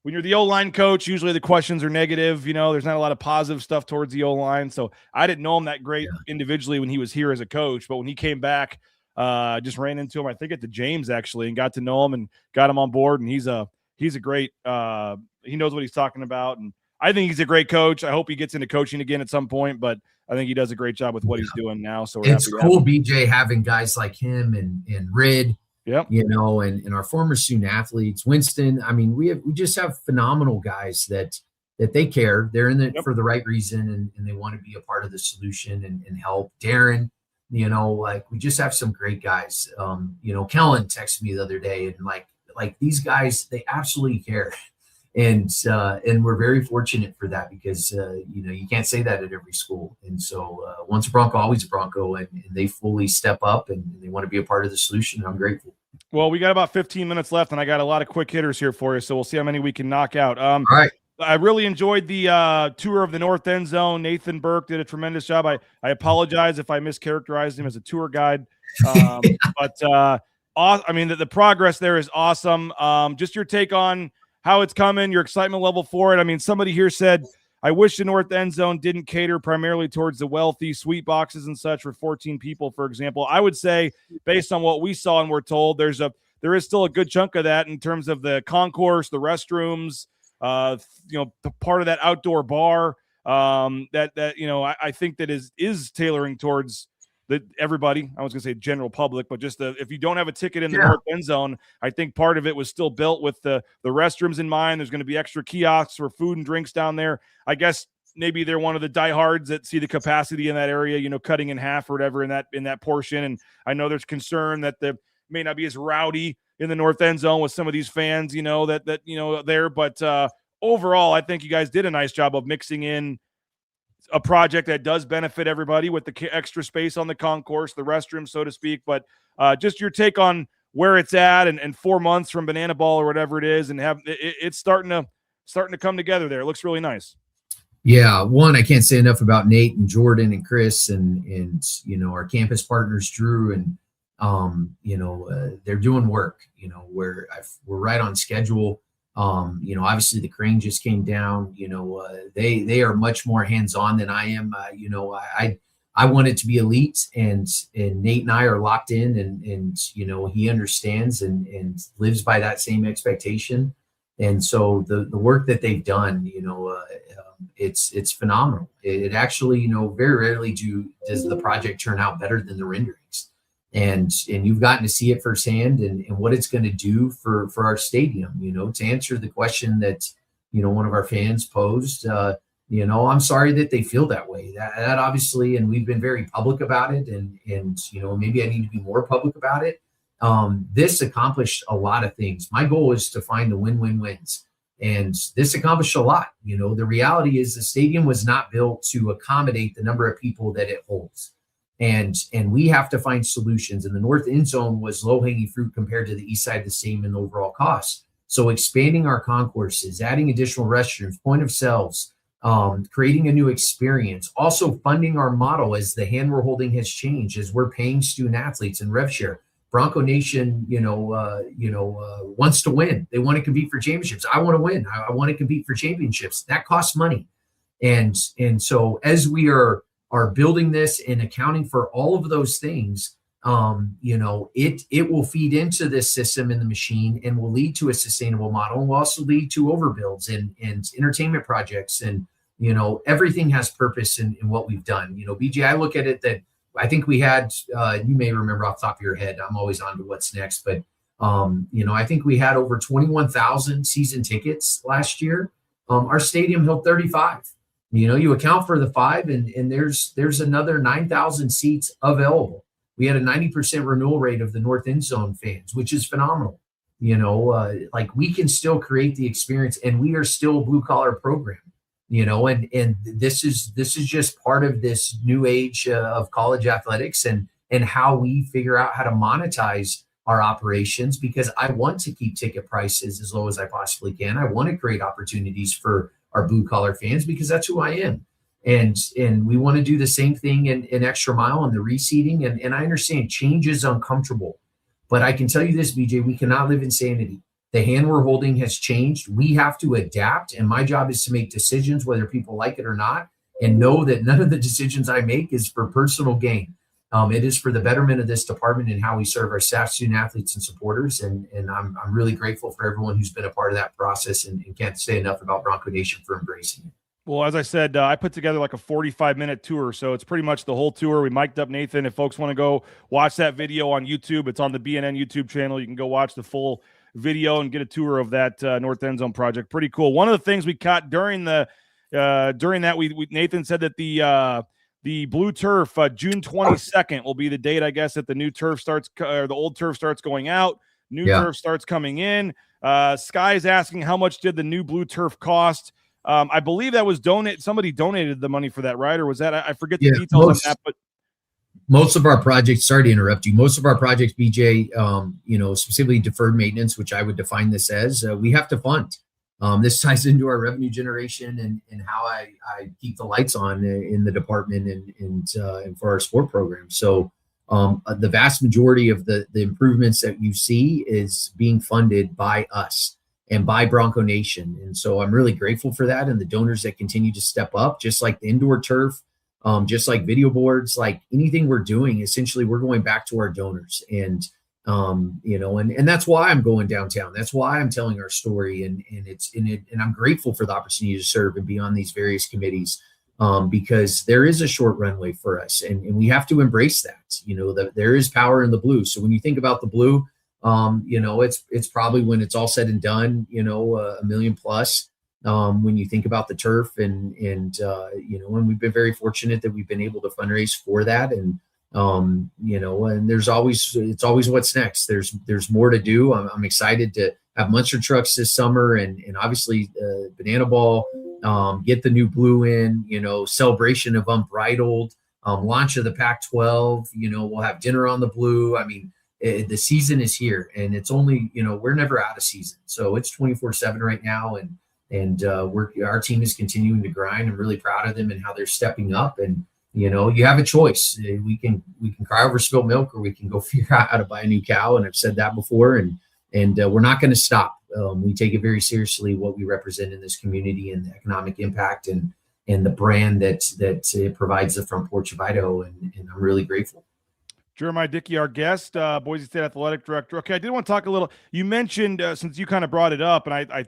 when you're the O-line coach, usually the questions are negative. There's not a lot of positive stuff towards the O-line. So I didn't know him that great individually when he was here as a coach. But when he came back, just ran into him, I think at the James, actually, and got to know him and got him on board. And he's a great he knows what he's talking about. And I think he's a great coach. I hope he gets into coaching again at some point. But I think he does a great job with what he's doing now. So it's cool, BJ, having guys like him and Rid. Yep. And our former student athletes, Winston. I mean, we we have phenomenal guys that they care. They're in it for the right reason and they want to be a part of the solution and help. Darren, we just have some great guys. Kellen texted me the other day and like these guys, they absolutely care. And we're very fortunate for that because you can't say that at every school. And so once a Bronco, always a Bronco, and they fully step up and they want to be a part of the solution. And I'm grateful. Well, we got about 15 minutes left, and I got a lot of quick hitters here for you, so we'll see how many we can knock out. All right. I really enjoyed the tour of the North End Zone. Nathan Burke did a tremendous job. I apologize if I mischaracterized him as a tour guide, but the progress there is awesome. Just your take on how it's coming, your excitement level for it. I mean, somebody here said, I wish the North End Zone didn't cater primarily towards the wealthy, suite boxes and such for 14 people, for example. I would say, based on what we saw and we're told, there is still a good chunk of that in terms of the concourse, the restrooms, the part of that outdoor bar I think that is tailoring towards everybody. I was going to say general public, but just if you don't have a ticket in the North End Zone, I think part of it was still built with the restrooms in mind. There's going to be extra kiosks for food and drinks down there. I guess maybe they're one of the diehards that see the capacity in that area, cutting in half or whatever in that portion. And I know there's concern that may not be as rowdy in the North End Zone with some of these fans, there. But overall, I think you guys did a nice job of mixing in a project that does benefit everybody with the extra space on the concourse, the restroom, so to speak. But just your take on where it's at and 4 months from Banana Ball or whatever it is, and it's starting to come together there. It looks really nice. Yeah. One, I can't say enough about Nate and Jordan and Chris and our campus partners, Drew, and they're doing work, we're right on schedule. Obviously the crane just came down, they are much more hands-on than I am. I want it to be elite and Nate and I are locked in and he understands and lives by that same expectation. And so the work that they've done, it's phenomenal. It actually, very rarely does the project turn out better than the renderings. and you've gotten to see it firsthand, and what it's going to do for our stadium. To answer the question that one of our fans posed, I'm sorry that they feel that way. That obviously, and we've been very public about it, and maybe I need to be more public about it. This accomplished a lot of things. My goal is to find the win-win-wins, and this accomplished a lot. The reality is the stadium was not built to accommodate the number of people that it holds, and we have to find solutions. And the north end zone was low-hanging fruit compared to the east side of the stadium in overall cost. So expanding our concourses, adding additional restrooms, point of sales, creating a new experience, also funding our model as the hand we're holding has changed, as we're paying student athletes and rev share. Bronco Nation, wants to win. They want to compete for championships. I want to win. I want to compete for championships. That costs money. And so as we are building this and accounting for all of those things, it will feed into this system in the machine and will lead to a sustainable model, and will also lead to overbuilds and entertainment projects. And, everything has purpose in what we've done. BJ, I look at it that I think we had, you may remember off the top of your head, I'm always on to what's next, but, I think we had over 21,000 season tickets last year. Our stadium held 35. You account for the 5 and there's another 9,000 seats available. We had a 90% renewal rate of the north end zone fans, which is phenomenal. We can still create the experience, and we are still a blue collar program. And this is just part of this new age of college athletics and how we figure out how to monetize our operations, because I want to keep ticket prices as low as I possibly can. I want to create opportunities for our blue collar fans, because that's who I am. And we want to do the same thing in extra mile and the reseating. And I understand change is uncomfortable, but I can tell you this, BJ, we cannot live in sanity. The hand we're holding has changed. We have to adapt. And my job is to make decisions, whether people like it or not, and know that none of the decisions I make is for personal gain. It is for the betterment of this department and how we serve our staff, student athletes, and supporters. And I'm really grateful for everyone who's been a part of that process, and can't say enough about Bronco Nation for embracing it. Well, as I said, I put together like a 45-minute tour, so it's pretty much the whole tour. We mic'd up Nathan. If folks want to go watch that video on YouTube, it's on the BNN YouTube channel. You can go watch the full video and get a tour of that North End Zone project. Pretty cool. One of the things we caught during that, Nathan said that the blue turf, June 22nd will be the date, I guess, that the new turf starts, or the old turf starts going out. New turf starts coming in. Sky's asking, how much did the new blue turf cost? I believe that was somebody donated the money for that, right? Or was that, I forget the details on that, but most of our projects, sorry to interrupt you, most of our projects, BJ, specifically deferred maintenance, which I would define this as, we have to fund. This ties into our revenue generation and how I keep the lights on in the department and for our sport program. So the vast majority of the improvements that you see is being funded by us and by Bronco Nation. And so I'm really grateful for that, and the donors that continue to step up, just like the indoor turf, just like video boards, like anything we're doing, essentially we're going back to our donors. And and that's why I'm going downtown. That's why I'm telling our story, and I'm grateful for the opportunity to serve and be on these various committees, because there is a short runway for us, and we have to embrace that. There is power in the blue. So when you think about the blue, it's probably, when it's all said and done, $1 million plus. When you think about the turf, and we've been very fortunate that we've been able to fundraise for that, and and it's always what's next. There's more to do. I'm excited to have Munster trucks this summer, and obviously Banana Ball, get the new blue in, celebration of Unbridled, launch of the Pac-12, we'll have dinner on the blue. I mean, the season is here, and it's only, we're never out of season. So it's 24/7 right now. And our team is continuing to grind. I'm really proud of them and how they're stepping up. And, you have a choice. We can cry over spilled milk, or we can go figure out how to buy a new cow. And I've said that before, and we're not going to stop. We take it very seriously, what we represent in this community, and the economic impact and the brand that it provides the front porch of Idaho. And I'm really grateful. Jeremiah Dickey, our guest, Boise State Athletic Director. Okay, I did want to talk a little. You mentioned, since you kind of brought it up, and I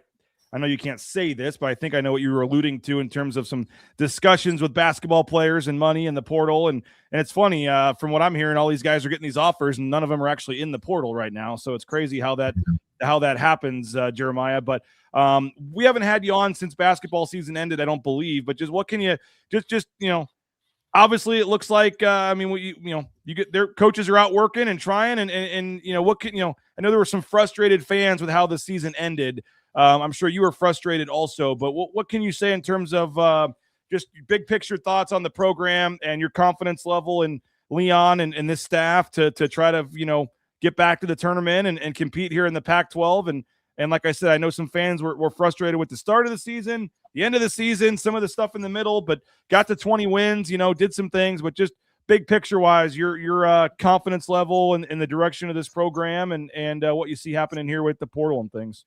I know you can't say this, but I think I know what you were alluding to in terms of some discussions with basketball players and money in the portal. And it's funny, from what I'm hearing, all these guys are getting these offers and none of them are actually in the portal right now. So it's crazy how that happens, Jeremiah. But we haven't had you on since basketball season ended, I don't believe. But just what can you just obviously it looks like you get their coaches are out working and trying and what can I know there were some frustrated fans with how the season ended. I'm sure you were frustrated also, but what can you say in terms of just big picture thoughts on the program and your confidence level in Leon and this staff to try to get back to the tournament and compete here in the Pac-12 and like I said, I know some fans were frustrated with the start of the season, the end of the season, some of the stuff in the middle, but got to 20 wins, did some things, but just big picture wise, your confidence level in the direction of this program and what you see happening here with the portal and things.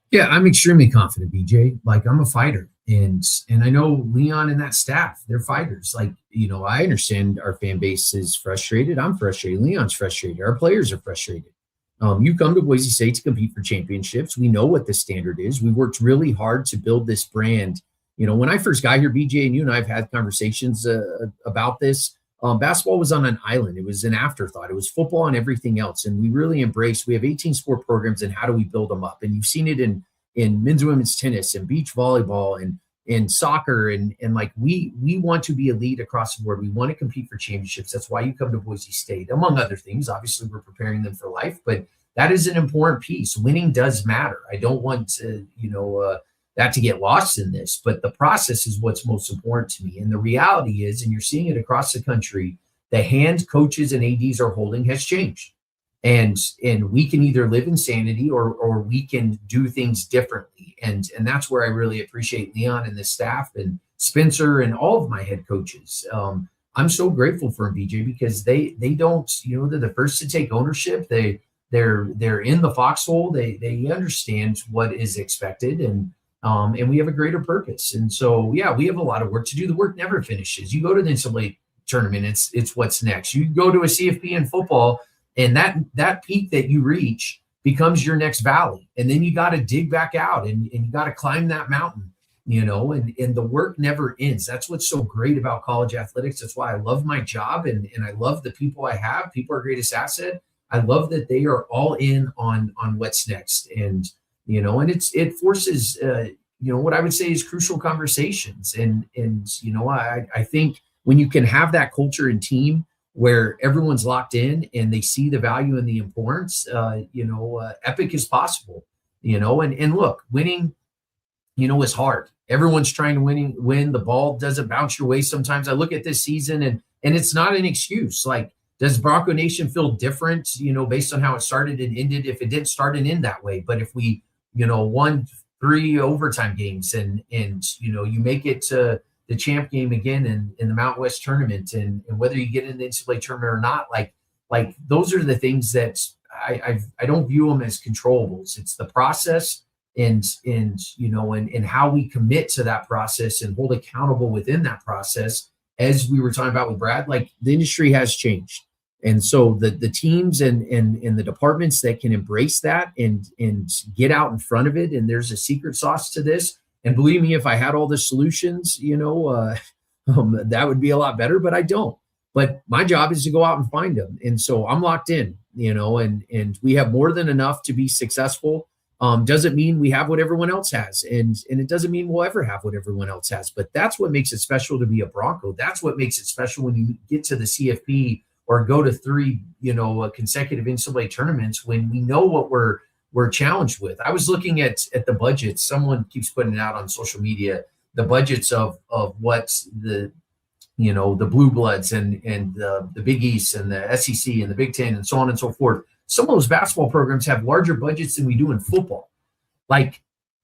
Yeah, I'm extremely confident, BJ. Like, I'm a fighter, and I know Leon and that staff, they're fighters. Like, I understand our fan base is frustrated. I'm frustrated. Leon's frustrated. Our players are frustrated. You come to Boise State to compete for championships. We know what the standard is. We worked really hard to build this brand. When I first got here, BJ, and you and I have had conversations about this. Basketball was on an island. It was an afterthought. It was football and everything else. And we really embraced, we have 18 sport programs, and how do we build them up? And you've seen it in men's and women's tennis and beach volleyball and in soccer. And like, we want to be elite across the board. We want to compete for championships. That's why you come to Boise State, among other things. Obviously, we're preparing them for life, but that is an important piece. Winning does matter. I don't want to, that to get lost in this, but the process is what's most important to me. And the reality is, and you're seeing it across the country, the hand coaches and ADs are holding has changed. And we can either live in sanity or we can do things differently. And that's where I really appreciate Leon and the staff and Spencer and all of my head coaches. I'm so grateful for them, BJ, because they don't, they're the first to take ownership. They're in the foxhole. They understand what is expected, and we have a greater purpose. And so, yeah, we have a lot of work to do. The work never finishes. You go to the NCAA tournament, it's what's next. You go to a CFP in football, and that peak that you reach becomes your next valley. And then you got to dig back out and you got to climb that mountain, and the work never ends. That's what's so great about college athletics. That's why I love my job and I love the people I have. People are our greatest asset. I love that they are all in on what's next. And, and it forces, what I would say is crucial conversations. And I think when you can have that culture and team where everyone's locked in and they see the value and the importance, epic is possible, and look, winning, is hard. Everyone's trying to win. The ball doesn't bounce your way. Sometimes I look at this season and it's not an excuse. Like, does Bronco Nation feel different, based on how it started and ended? If it didn't start and end that way, but if we, won 3 overtime games and you make it to the champ game again in the Mountain West tournament, and whether you get in the NCAA tournament or not, like those are the things that I don't view them as controllables. It's the process and how we commit to that process and hold accountable within that process. As we were talking about with Brad, like, the industry has changed. And so the teams and the departments that can embrace that and get out in front of it, and there's a secret sauce to this. And believe me, if I had all the solutions, that would be a lot better, but I don't. But my job is to go out and find them. And so I'm locked in, and we have more than enough to be successful. Doesn't mean we have what everyone else has. And it doesn't mean we'll ever have what everyone else has. But that's what makes it special to be a Bronco. That's what makes it special when you get to the CFP or go to 3, consecutive NCAA tournaments, when we know what we're challenged with. I was looking at the budgets. Someone keeps putting it out on social media, the budgets of what the Blue Bloods and the Big East and the SEC and the Big Ten and so on and so forth. Some of those basketball programs have larger budgets than we do in football. Like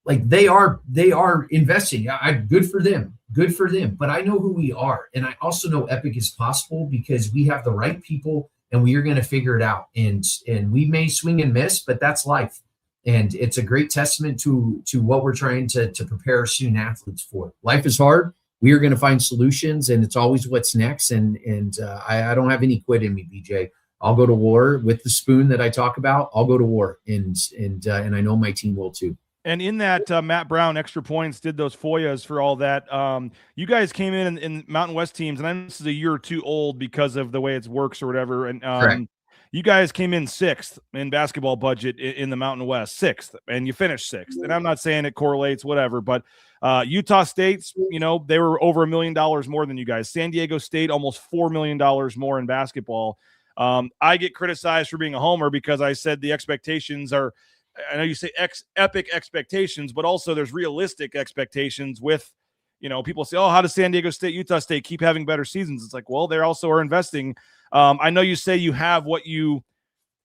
they are investing. Good for them. But I know who we are. And I also know epic is possible because we have the right people and we are going to figure it out. And we may swing and miss, but that's life. And it's a great testament to what we're trying to prepare our student athletes for. Life is hard. We are going to find solutions, and it's always what's next. And I don't have any quit in me, BJ. I'll go to war with the spoon that I talk about. I'll go to war, and I know my team will too. And in that, Matt Brown extra points did those FOIAs for all that. You guys came in Mountain West teams, and I know this is a year or two old because of the way it works or whatever. And you guys came in 6th in basketball budget in the Mountain West, 6th, and you finished 6th. And I'm not saying it correlates, whatever, but Utah State's, they were over $1 million more than you guys. San Diego State, almost $4 million more in basketball. I get criticized for being a homer because I said the expectations are, I know you say epic expectations, but also there's realistic expectations with, people say, oh, how does San Diego State, Utah State keep having better seasons? It's like, well, they also are investing. I know you say you have what you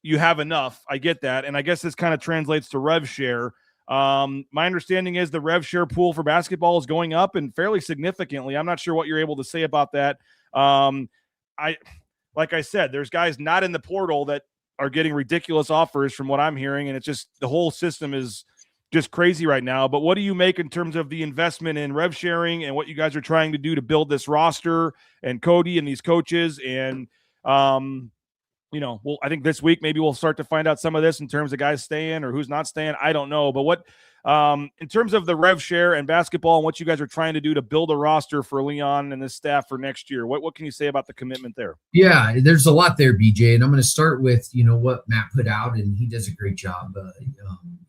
have enough. I get that. And I guess this kind of translates to rev share. My understanding is the rev share pool for basketball is going up and fairly significantly. I'm not sure what you're able to say about that. Like I said, there's guys not in the portal that are getting ridiculous offers from what I'm hearing. And it's just, the whole system is just crazy right now. But what do you make in terms of the investment in rev sharing and what you guys are trying to do to build this roster and Cody and these coaches? And, I think this week, maybe we'll start to find out some of this in terms of guys staying or who's not staying. I don't know. But what, in terms of the rev share and basketball and what you guys are trying to do to build a roster for Leon and this staff for next year, what can you say about the commitment there? Yeah, there's a lot there, BJ. And I'm going to start with, what Matt put out, and he does a great job.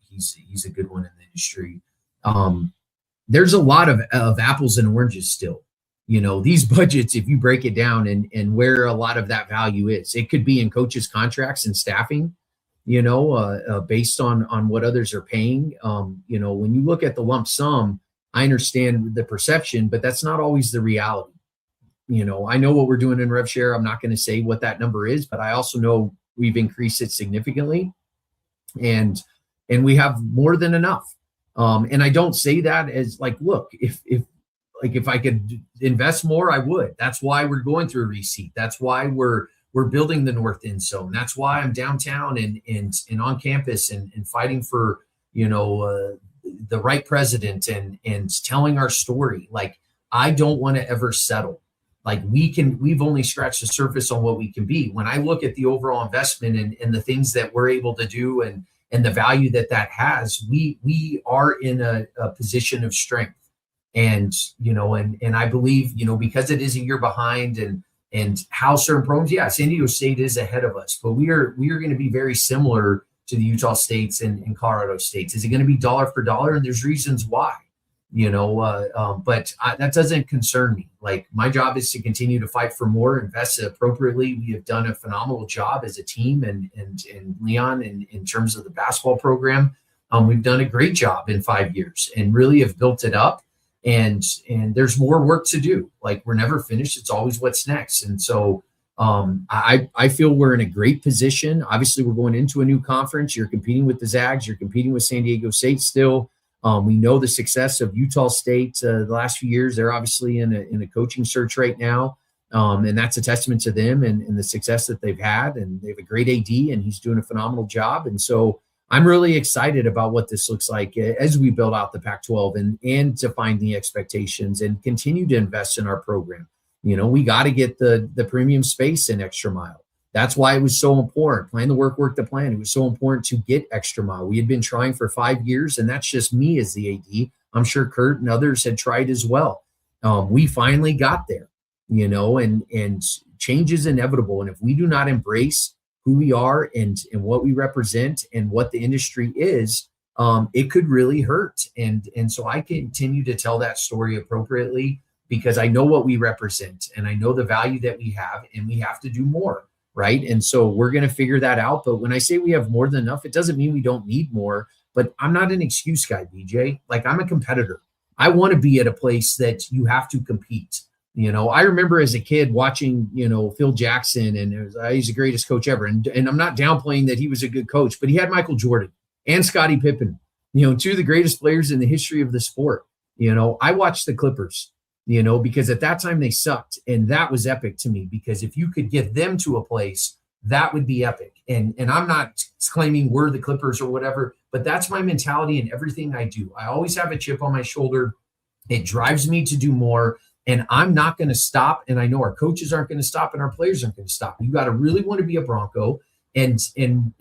He's a good one in the industry. There's a lot of apples and oranges still. These budgets, if you break it down and where a lot of that value is, it could be in coaches' contracts and staffing, based on what others are paying. When you look at the lump sum, I understand the perception, but that's not always the reality. I know what we're doing in rev share. I'm not going to say what that number is, but I also know we've increased it significantly, and we have more than enough. And I don't say that as like, look, if I could invest more, I would. That's why we're going through a receipt. That's why we're building the North End Zone. That's why I'm downtown and on campus and fighting for, the right president and telling our story. Like, I don't want to ever settle. Like, we've only scratched the surface on what we can be. When I look at the overall investment and the things that we're able to do and the value that has, we are in a position of strength. And, and I believe, because it is a year behind and how certain programs, San Diego State is ahead of us, but we are going to be very similar to the Utah States and Colorado States. Is it going to be dollar for dollar? And there's reasons why, but that doesn't concern me. Like, my job is to continue to fight for more, invest appropriately. We have done a phenomenal job as a team and Leon in terms of the basketball program. We've done a great job in 5 years and really have built it up. And there's more work to do. Like, we're never finished. It's always what's next. And so I feel we're in a great position. Obviously, we're going into a new conference. You're competing with the Zags. You're competing with San Diego State still. We know the success of Utah State the last few years. They're obviously in a coaching search right now. And that's a testament to them and the success that they've had. And they have a great AD, and he's doing a phenomenal job. And so I'm really excited about what this looks like as we build out the Pac-12 and define the expectations and continue to invest in our program. We got to get the premium space in Extra Mile. That's why it was so important. Plan the work the plan. It was so important to get Extra Mile. We had been trying for 5 years, and that's just me as the AD. I'm sure Kurt and others had tried as well. We finally got there, and change is inevitable. And if we do not embrace who we are and what we represent and what the industry is, it could really hurt. And so I continue to tell that story appropriately because I know what we represent and I know the value that we have, and we have to do more. Right. And so we're going to figure that out. But when I say we have more than enough, it doesn't mean we don't need more. But I'm not an excuse guy, BJ. Like, I'm a competitor. I want to be at a place that you have to compete. I remember as a kid watching, Phil Jackson, and he's the greatest coach ever. And I'm not downplaying that he was a good coach, but he had Michael Jordan and Scottie Pippen, two of the greatest players in the history of the sport. I watched the Clippers, because at that time they sucked. And that was epic to me, because if you could get them to a place, that would be epic. And I'm not claiming we're the Clippers or whatever, but that's my mentality in everything I do. I always have a chip on my shoulder. It drives me to do more. And I'm not going to stop. And I know our coaches aren't going to stop and our players aren't going to stop. You got to really want to be a Bronco. And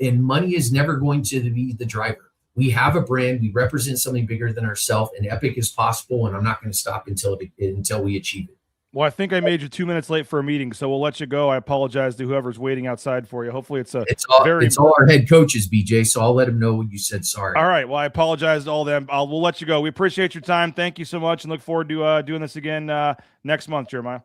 money is never going to be the driver. we have a brand, we represent something bigger than ourselves, and epic is possible, and I'm not going to stop until we achieve it. Well, I think I made you 2 minutes late for a meeting, so we'll let you go. I apologize to whoever's waiting outside for you. Hopefully it's all our head coaches, BJ, so I'll let them know you said sorry. All right. Well, I apologize to all them. We'll let you go. We appreciate your time. Thank you so much and look forward to doing this again next month, Jeremiah.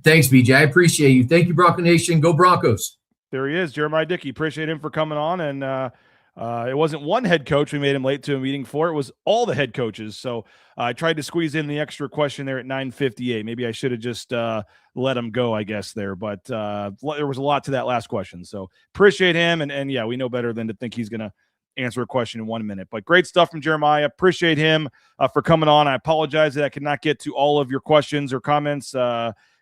Thanks, BJ. I appreciate you. Thank you, Bronco Nation. Go Broncos. There he is, Jeremiah Dickey. Appreciate him for coming on. And it wasn't one head coach we made him late to a meeting for. It was all the head coaches. So I tried to squeeze in the extra question there at 9:58. Maybe I should have just let him go, I guess, there. But there was a lot to that last question. So appreciate him. And yeah, we know better than to think he's going to answer a question in 1 minute. But great stuff from Jeremiah. Appreciate him for coming on. I apologize that I could not get to all of your questions or comments.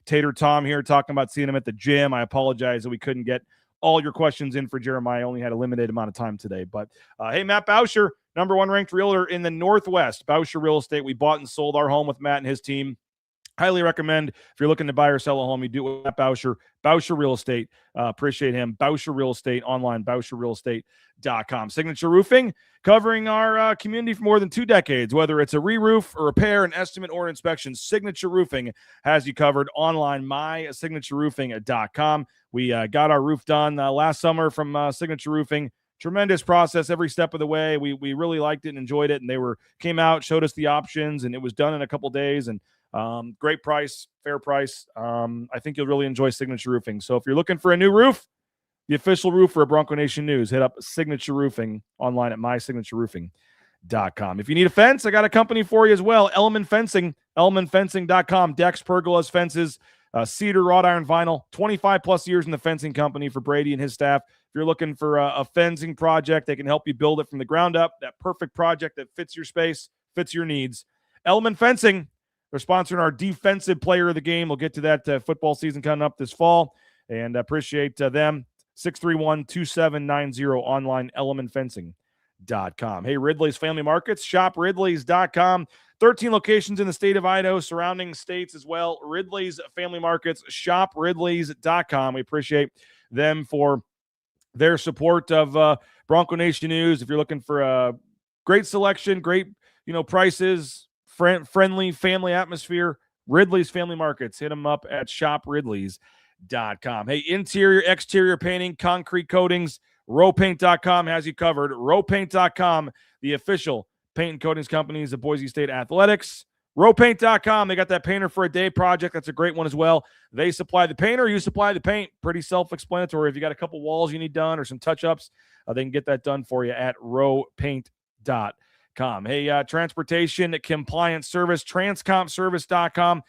Tater Tom here talking about seeing him at the gym. I apologize that we couldn't get all your questions in for Jeremiah. I only had a limited amount of time today. But hey, Matt Bauscher, #1 ranked realtor in the Northwest. Bauscher Real Estate. We bought and sold our home with Matt and his team. Highly recommend if you're looking to buy or sell a home, you do it with Matt Bauscher. Bauscher Real Estate. Appreciate him. Bauscher Real Estate online, BauscherRealEstate.com. Signature Roofing, covering our community for more than 2 decades. Whether it's a re-roof, a repair, an estimate, or an inspection, Signature Roofing has you covered online, mysignatureroofing.com. We got our roof done last summer from Signature Roofing. Tremendous process every step of the way. We really liked it and enjoyed it, and they came out, showed us the options, and it was done in a couple days. And great price, fair price. I think you'll really enjoy Signature Roofing. So if you're looking for a new roof, the official roofer of Bronco Nation News, hit up Signature Roofing online at mysignatureroofing.com. If you need a fence, I got a company for you as well. Element Fencing, elementfencing.com. Decks, pergolas, fences, cedar, wrought iron, vinyl. 25 plus years in the fencing company for Brady and his staff. If you're looking for a fencing project, they can help you build it from the ground up. That perfect project that fits your space, fits your needs. Element Fencing. They're sponsoring our defensive player of the game. We'll get to that football season coming up this fall, and appreciate them. 631-2790 online, elementfencing.com. Hey, Ridley's Family Markets, shop ridleys.com. 13 locations in the state of Idaho, surrounding states as well. Ridley's Family Markets, shop ridleys.com. We appreciate them for their support of Bronco Nation News. If you're looking for a great selection, great prices, friendly family atmosphere, Ridley's Family Markets. Hit them up at shopridleys.com. Hey, interior, exterior painting, concrete coatings, rowpaint.com has you covered. Rowpaint.com, the official paint and coatings companies of Boise State Athletics. Rowpaint.com, they got that painter for a day project. That's a great one as well. They supply the painter, you supply the paint. Pretty self-explanatory. If you got a couple walls you need done or some touch-ups, they can get that done for you at rowpaint.com. Hey, transportation compliance service, transcompservice.com.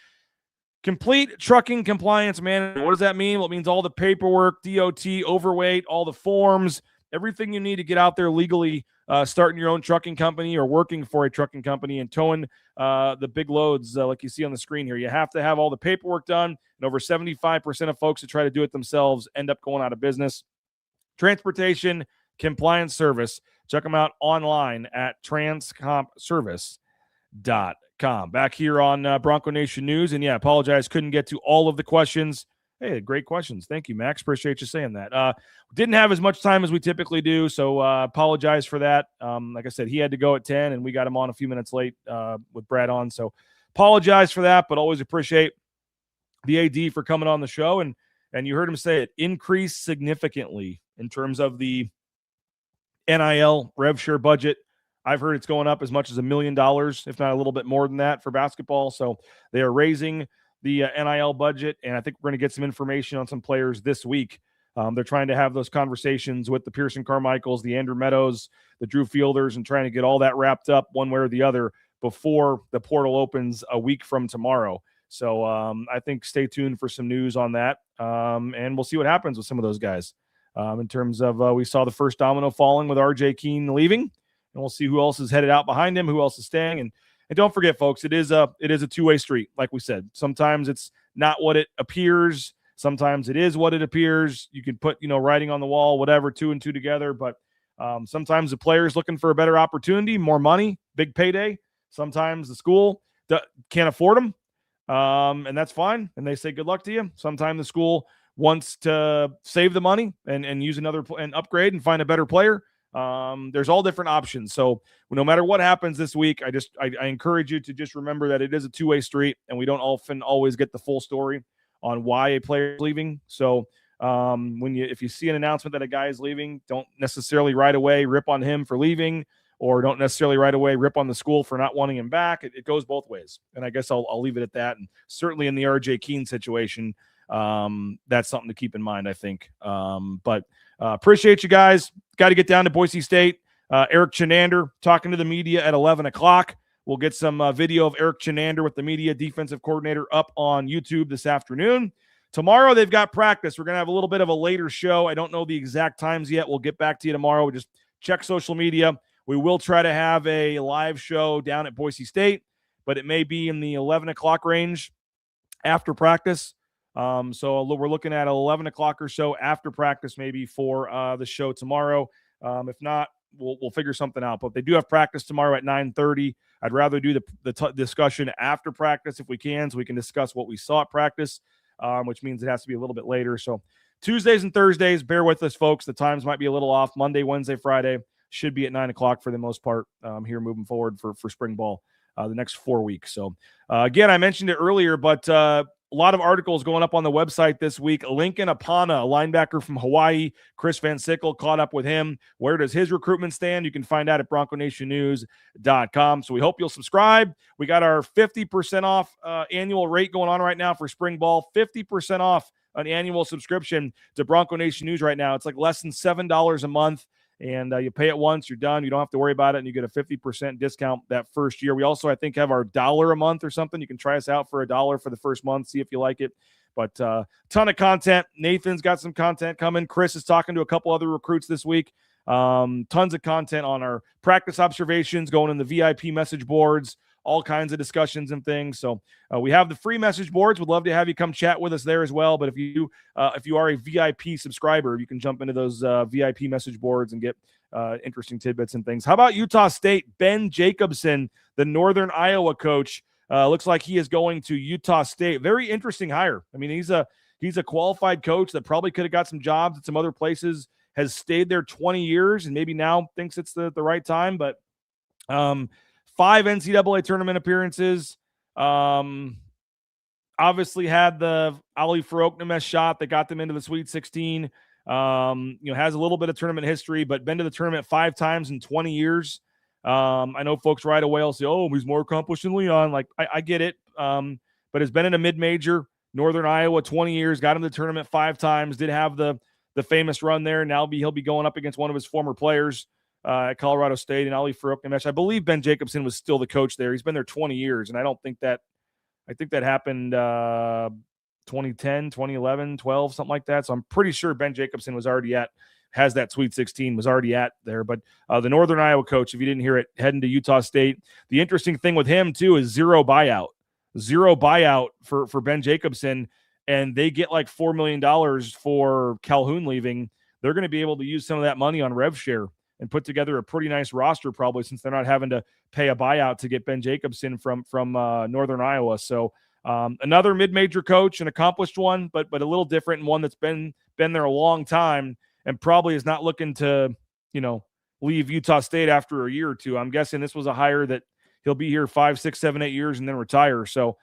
Complete trucking compliance management. What does that mean? Well, it means all the paperwork, DOT, overweight, all the forms, everything you need to get out there legally, starting your own trucking company or working for a trucking company and towing the big loads like you see on the screen here. You have to have all the paperwork done, and over 75% of folks that try to do it themselves end up going out of business. Transportation compliance service. Check them out online at transcompservice.com. Back here on Bronco Nation News. And yeah, apologize, couldn't get to all of the questions. Hey, great questions. Thank you, Max. Appreciate you saying that. Didn't have as much time as we typically do, so apologize for that. Like I said, he had to go at 10, and we got him on a few minutes late with Brad on. So apologize for that, but always appreciate the AD for coming on the show. And you heard him say it, increased significantly in terms of the NIL rev share budget. I've heard it's going up as much as $1 million, if not a little bit more than that for basketball. So they are raising the NIL budget, and I think we're going to get some information on some players this week. They're trying to have those conversations with the Pearson Carmichaels, the Andrew Meadows, the Drew Fielders, and trying to get all that wrapped up one way or the other before the portal opens a week from tomorrow. So I think stay tuned for some news on that, and we'll see what happens with some of those guys. In terms of we saw the first domino falling with RJ Keene leaving, and we'll see who else is headed out behind him, who else is staying. And don't forget, folks, it is a two-way street, like we said. Sometimes it's not what it appears. Sometimes it is what it appears. You can put, writing on the wall, whatever, 2 and 2 together. But sometimes the player is looking for a better opportunity, more money, big payday. Sometimes the school can't afford them, and that's fine. And they say good luck to you. Sometimes the school wants to save the money and use and upgrade and find a better player. There's all different options. So no matter what happens this week, I encourage you to just remember that it is a two-way street, and we don't often always get the full story on why a player is leaving. So if you see an announcement that a guy is leaving, don't necessarily right away rip on him for leaving, or don't necessarily right away rip on the school for not wanting him back. It goes both ways. And I guess I'll leave it at that. And certainly in the RJ Keene situation, that's something to keep in mind, I think. But appreciate you guys. Got to get down to Boise State. Eric Chenander talking to the media at 11 o'clock. We'll get some video of Eric Chenander with the media defensive coordinator up on YouTube this afternoon. Tomorrow they've got practice. We're going to have a little bit of a later show. I don't know the exact times yet. We'll get back to you tomorrow. We'll just check social media. We will try to have a live show down at Boise State, but it may be in the 11 o'clock range after practice. So we're looking at 11 o'clock or so after practice, maybe for the show tomorrow. If not, we'll figure something out. But they do have practice tomorrow at 9:30. I'd rather do the discussion after practice if we can, so we can discuss what we saw at practice, which means it has to be a little bit later. So Tuesdays and Thursdays, bear with us, folks. The times might be a little off. Monday, Wednesday, Friday should be at 9 o'clock for the most part here moving forward for spring ball the next 4 weeks. So again, I mentioned it earlier, but a lot of articles going up on the website this week. Lincoln Apana, a linebacker from Hawaii, Chris Van Sickle, caught up with him. Where does his recruitment stand? You can find out at BroncoNationNews.com. So we hope you'll subscribe. We got our 50% off annual rate going on right now for spring ball. 50% off an annual subscription to Bronco Nation News right now. It's like less than $7 a month. And you pay it once, you're done. You don't have to worry about it, and you get a 50% discount that first year. We also, I think, have our $1 a month or something. You can try us out for $1 for the first month, see if you like it. But ton of content. Nathan's got some content coming. Chris is talking to a couple other recruits this week. Tons of content on our practice observations, going in the VIP message boards, all kinds of discussions and things. So we have the free message boards. We'd love to have you come chat with us there as well. But if you are a VIP subscriber, you can jump into those VIP message boards and get interesting tidbits and things. How about Utah State? Ben Jacobson, the Northern Iowa coach, looks like he is going to Utah State. Very interesting hire. I mean, he's a qualified coach that probably could have got some jobs at some other places, has stayed there 20 years, and maybe now thinks it's the right time. But 5 NCAA tournament appearances. Obviously had the Ali Farouk shot that got them into the Sweet 16. Has a little bit of tournament history, but been to the tournament 5 times in 20 years. I know folks right away will say, oh, he's more accomplished than Leon. Like, I get it. But has been in a mid-major, Northern Iowa, 20 years, got in the tournament 5 times, did have the famous run there. Now he'll be going up against one of his former players at Colorado State, and Ali Farouk. I believe Ben Jacobson was still the coach there. He's been there 20 years, and I think that happened 2010, 2011, 12, something like that. So I'm pretty sure Ben Jacobson was already has that Sweet 16, was already at there. But the Northern Iowa coach, if you didn't hear it, heading to Utah State. The interesting thing with him, too, is zero buyout for Ben Jacobson, and they get like $4 million for Calhoun leaving. They're going to be able to use some of that money on rev share and put together a pretty nice roster, probably, since they're not having to pay a buyout to get Ben Jacobson from Northern Iowa. So another mid-major coach, an accomplished one, but a little different, and one that's been there a long time and probably is not looking to, leave Utah State after a year or two. I'm guessing this was a hire that he'll be here 5, 6, 7, 8 years and then retire. So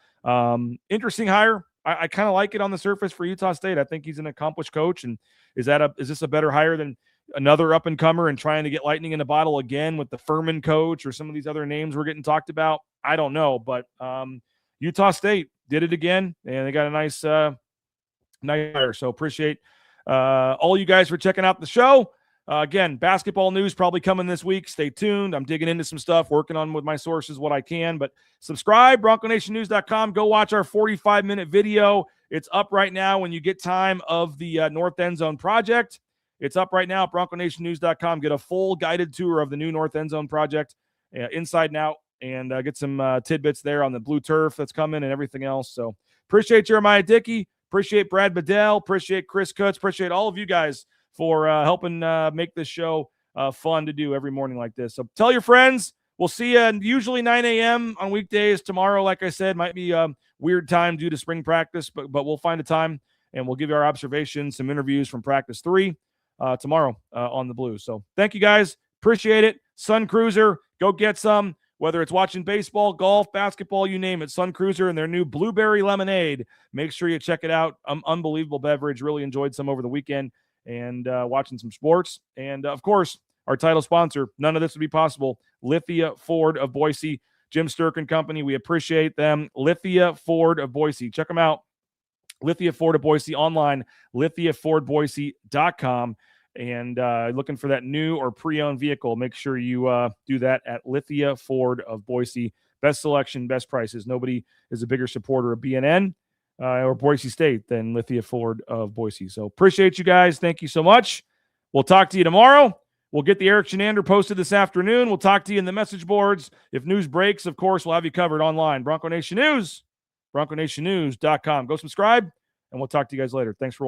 interesting hire. I kind of like it on the surface for Utah State. I think he's an accomplished coach. And is this a better hire than another up-and-comer and trying to get lightning in a bottle again with the Furman coach or some of these other names we're getting talked about? I don't know, but Utah State did it again, and they got a nice hire. So appreciate all you guys for checking out the show. Again, basketball news probably coming this week. Stay tuned. I'm digging into some stuff, working on with my sources what I can. But subscribe, BroncoNationNews.com. Go watch our 45-minute video. It's up right now when you get time of the North End Zone project. It's up right now at BroncoNationNews.com. Get a full guided tour of the new North End Zone project, inside and out, and get some tidbits there on the blue turf that's coming and everything else. So appreciate Jeremiah Dickey. Appreciate Brad Bedell. Appreciate Chris Kutz. Appreciate all of you guys for helping make this show fun to do every morning like this. So tell your friends. We'll see you usually 9 a.m. on weekdays. Tomorrow, like I said, might be a weird time due to spring practice, but we'll find a time, and we'll give you our observations, some interviews from practice 3 tomorrow on the Blues. So thank you guys. Appreciate it. Sun Cruiser, go get some. Whether it's watching baseball, golf, basketball, you name it, Sun Cruiser and their new blueberry lemonade. Make sure you check it out. Unbelievable beverage. Really enjoyed some over the weekend and watching some sports. And, of course, our title sponsor, none of this would be possible, Lithia Ford of Boise, Jim Sturk and Company. We appreciate them. Lithia Ford of Boise. Check them out. Lithia Ford of Boise online, lithiafordboise.com. And looking for that new or pre-owned vehicle, make sure you do that at Lithia Ford of Boise. Best selection, best prices. Nobody is a bigger supporter of BNN or Boise State than Lithia Ford of Boise. So appreciate you guys. Thank you so much. We'll talk to you tomorrow. We'll get the Eric Shenander posted this afternoon. We'll talk to you in the message boards. If news breaks, of course, we'll have you covered online. Bronco Nation News, bronconationnews.com. Go subscribe, and we'll talk to you guys later. Thanks for watching.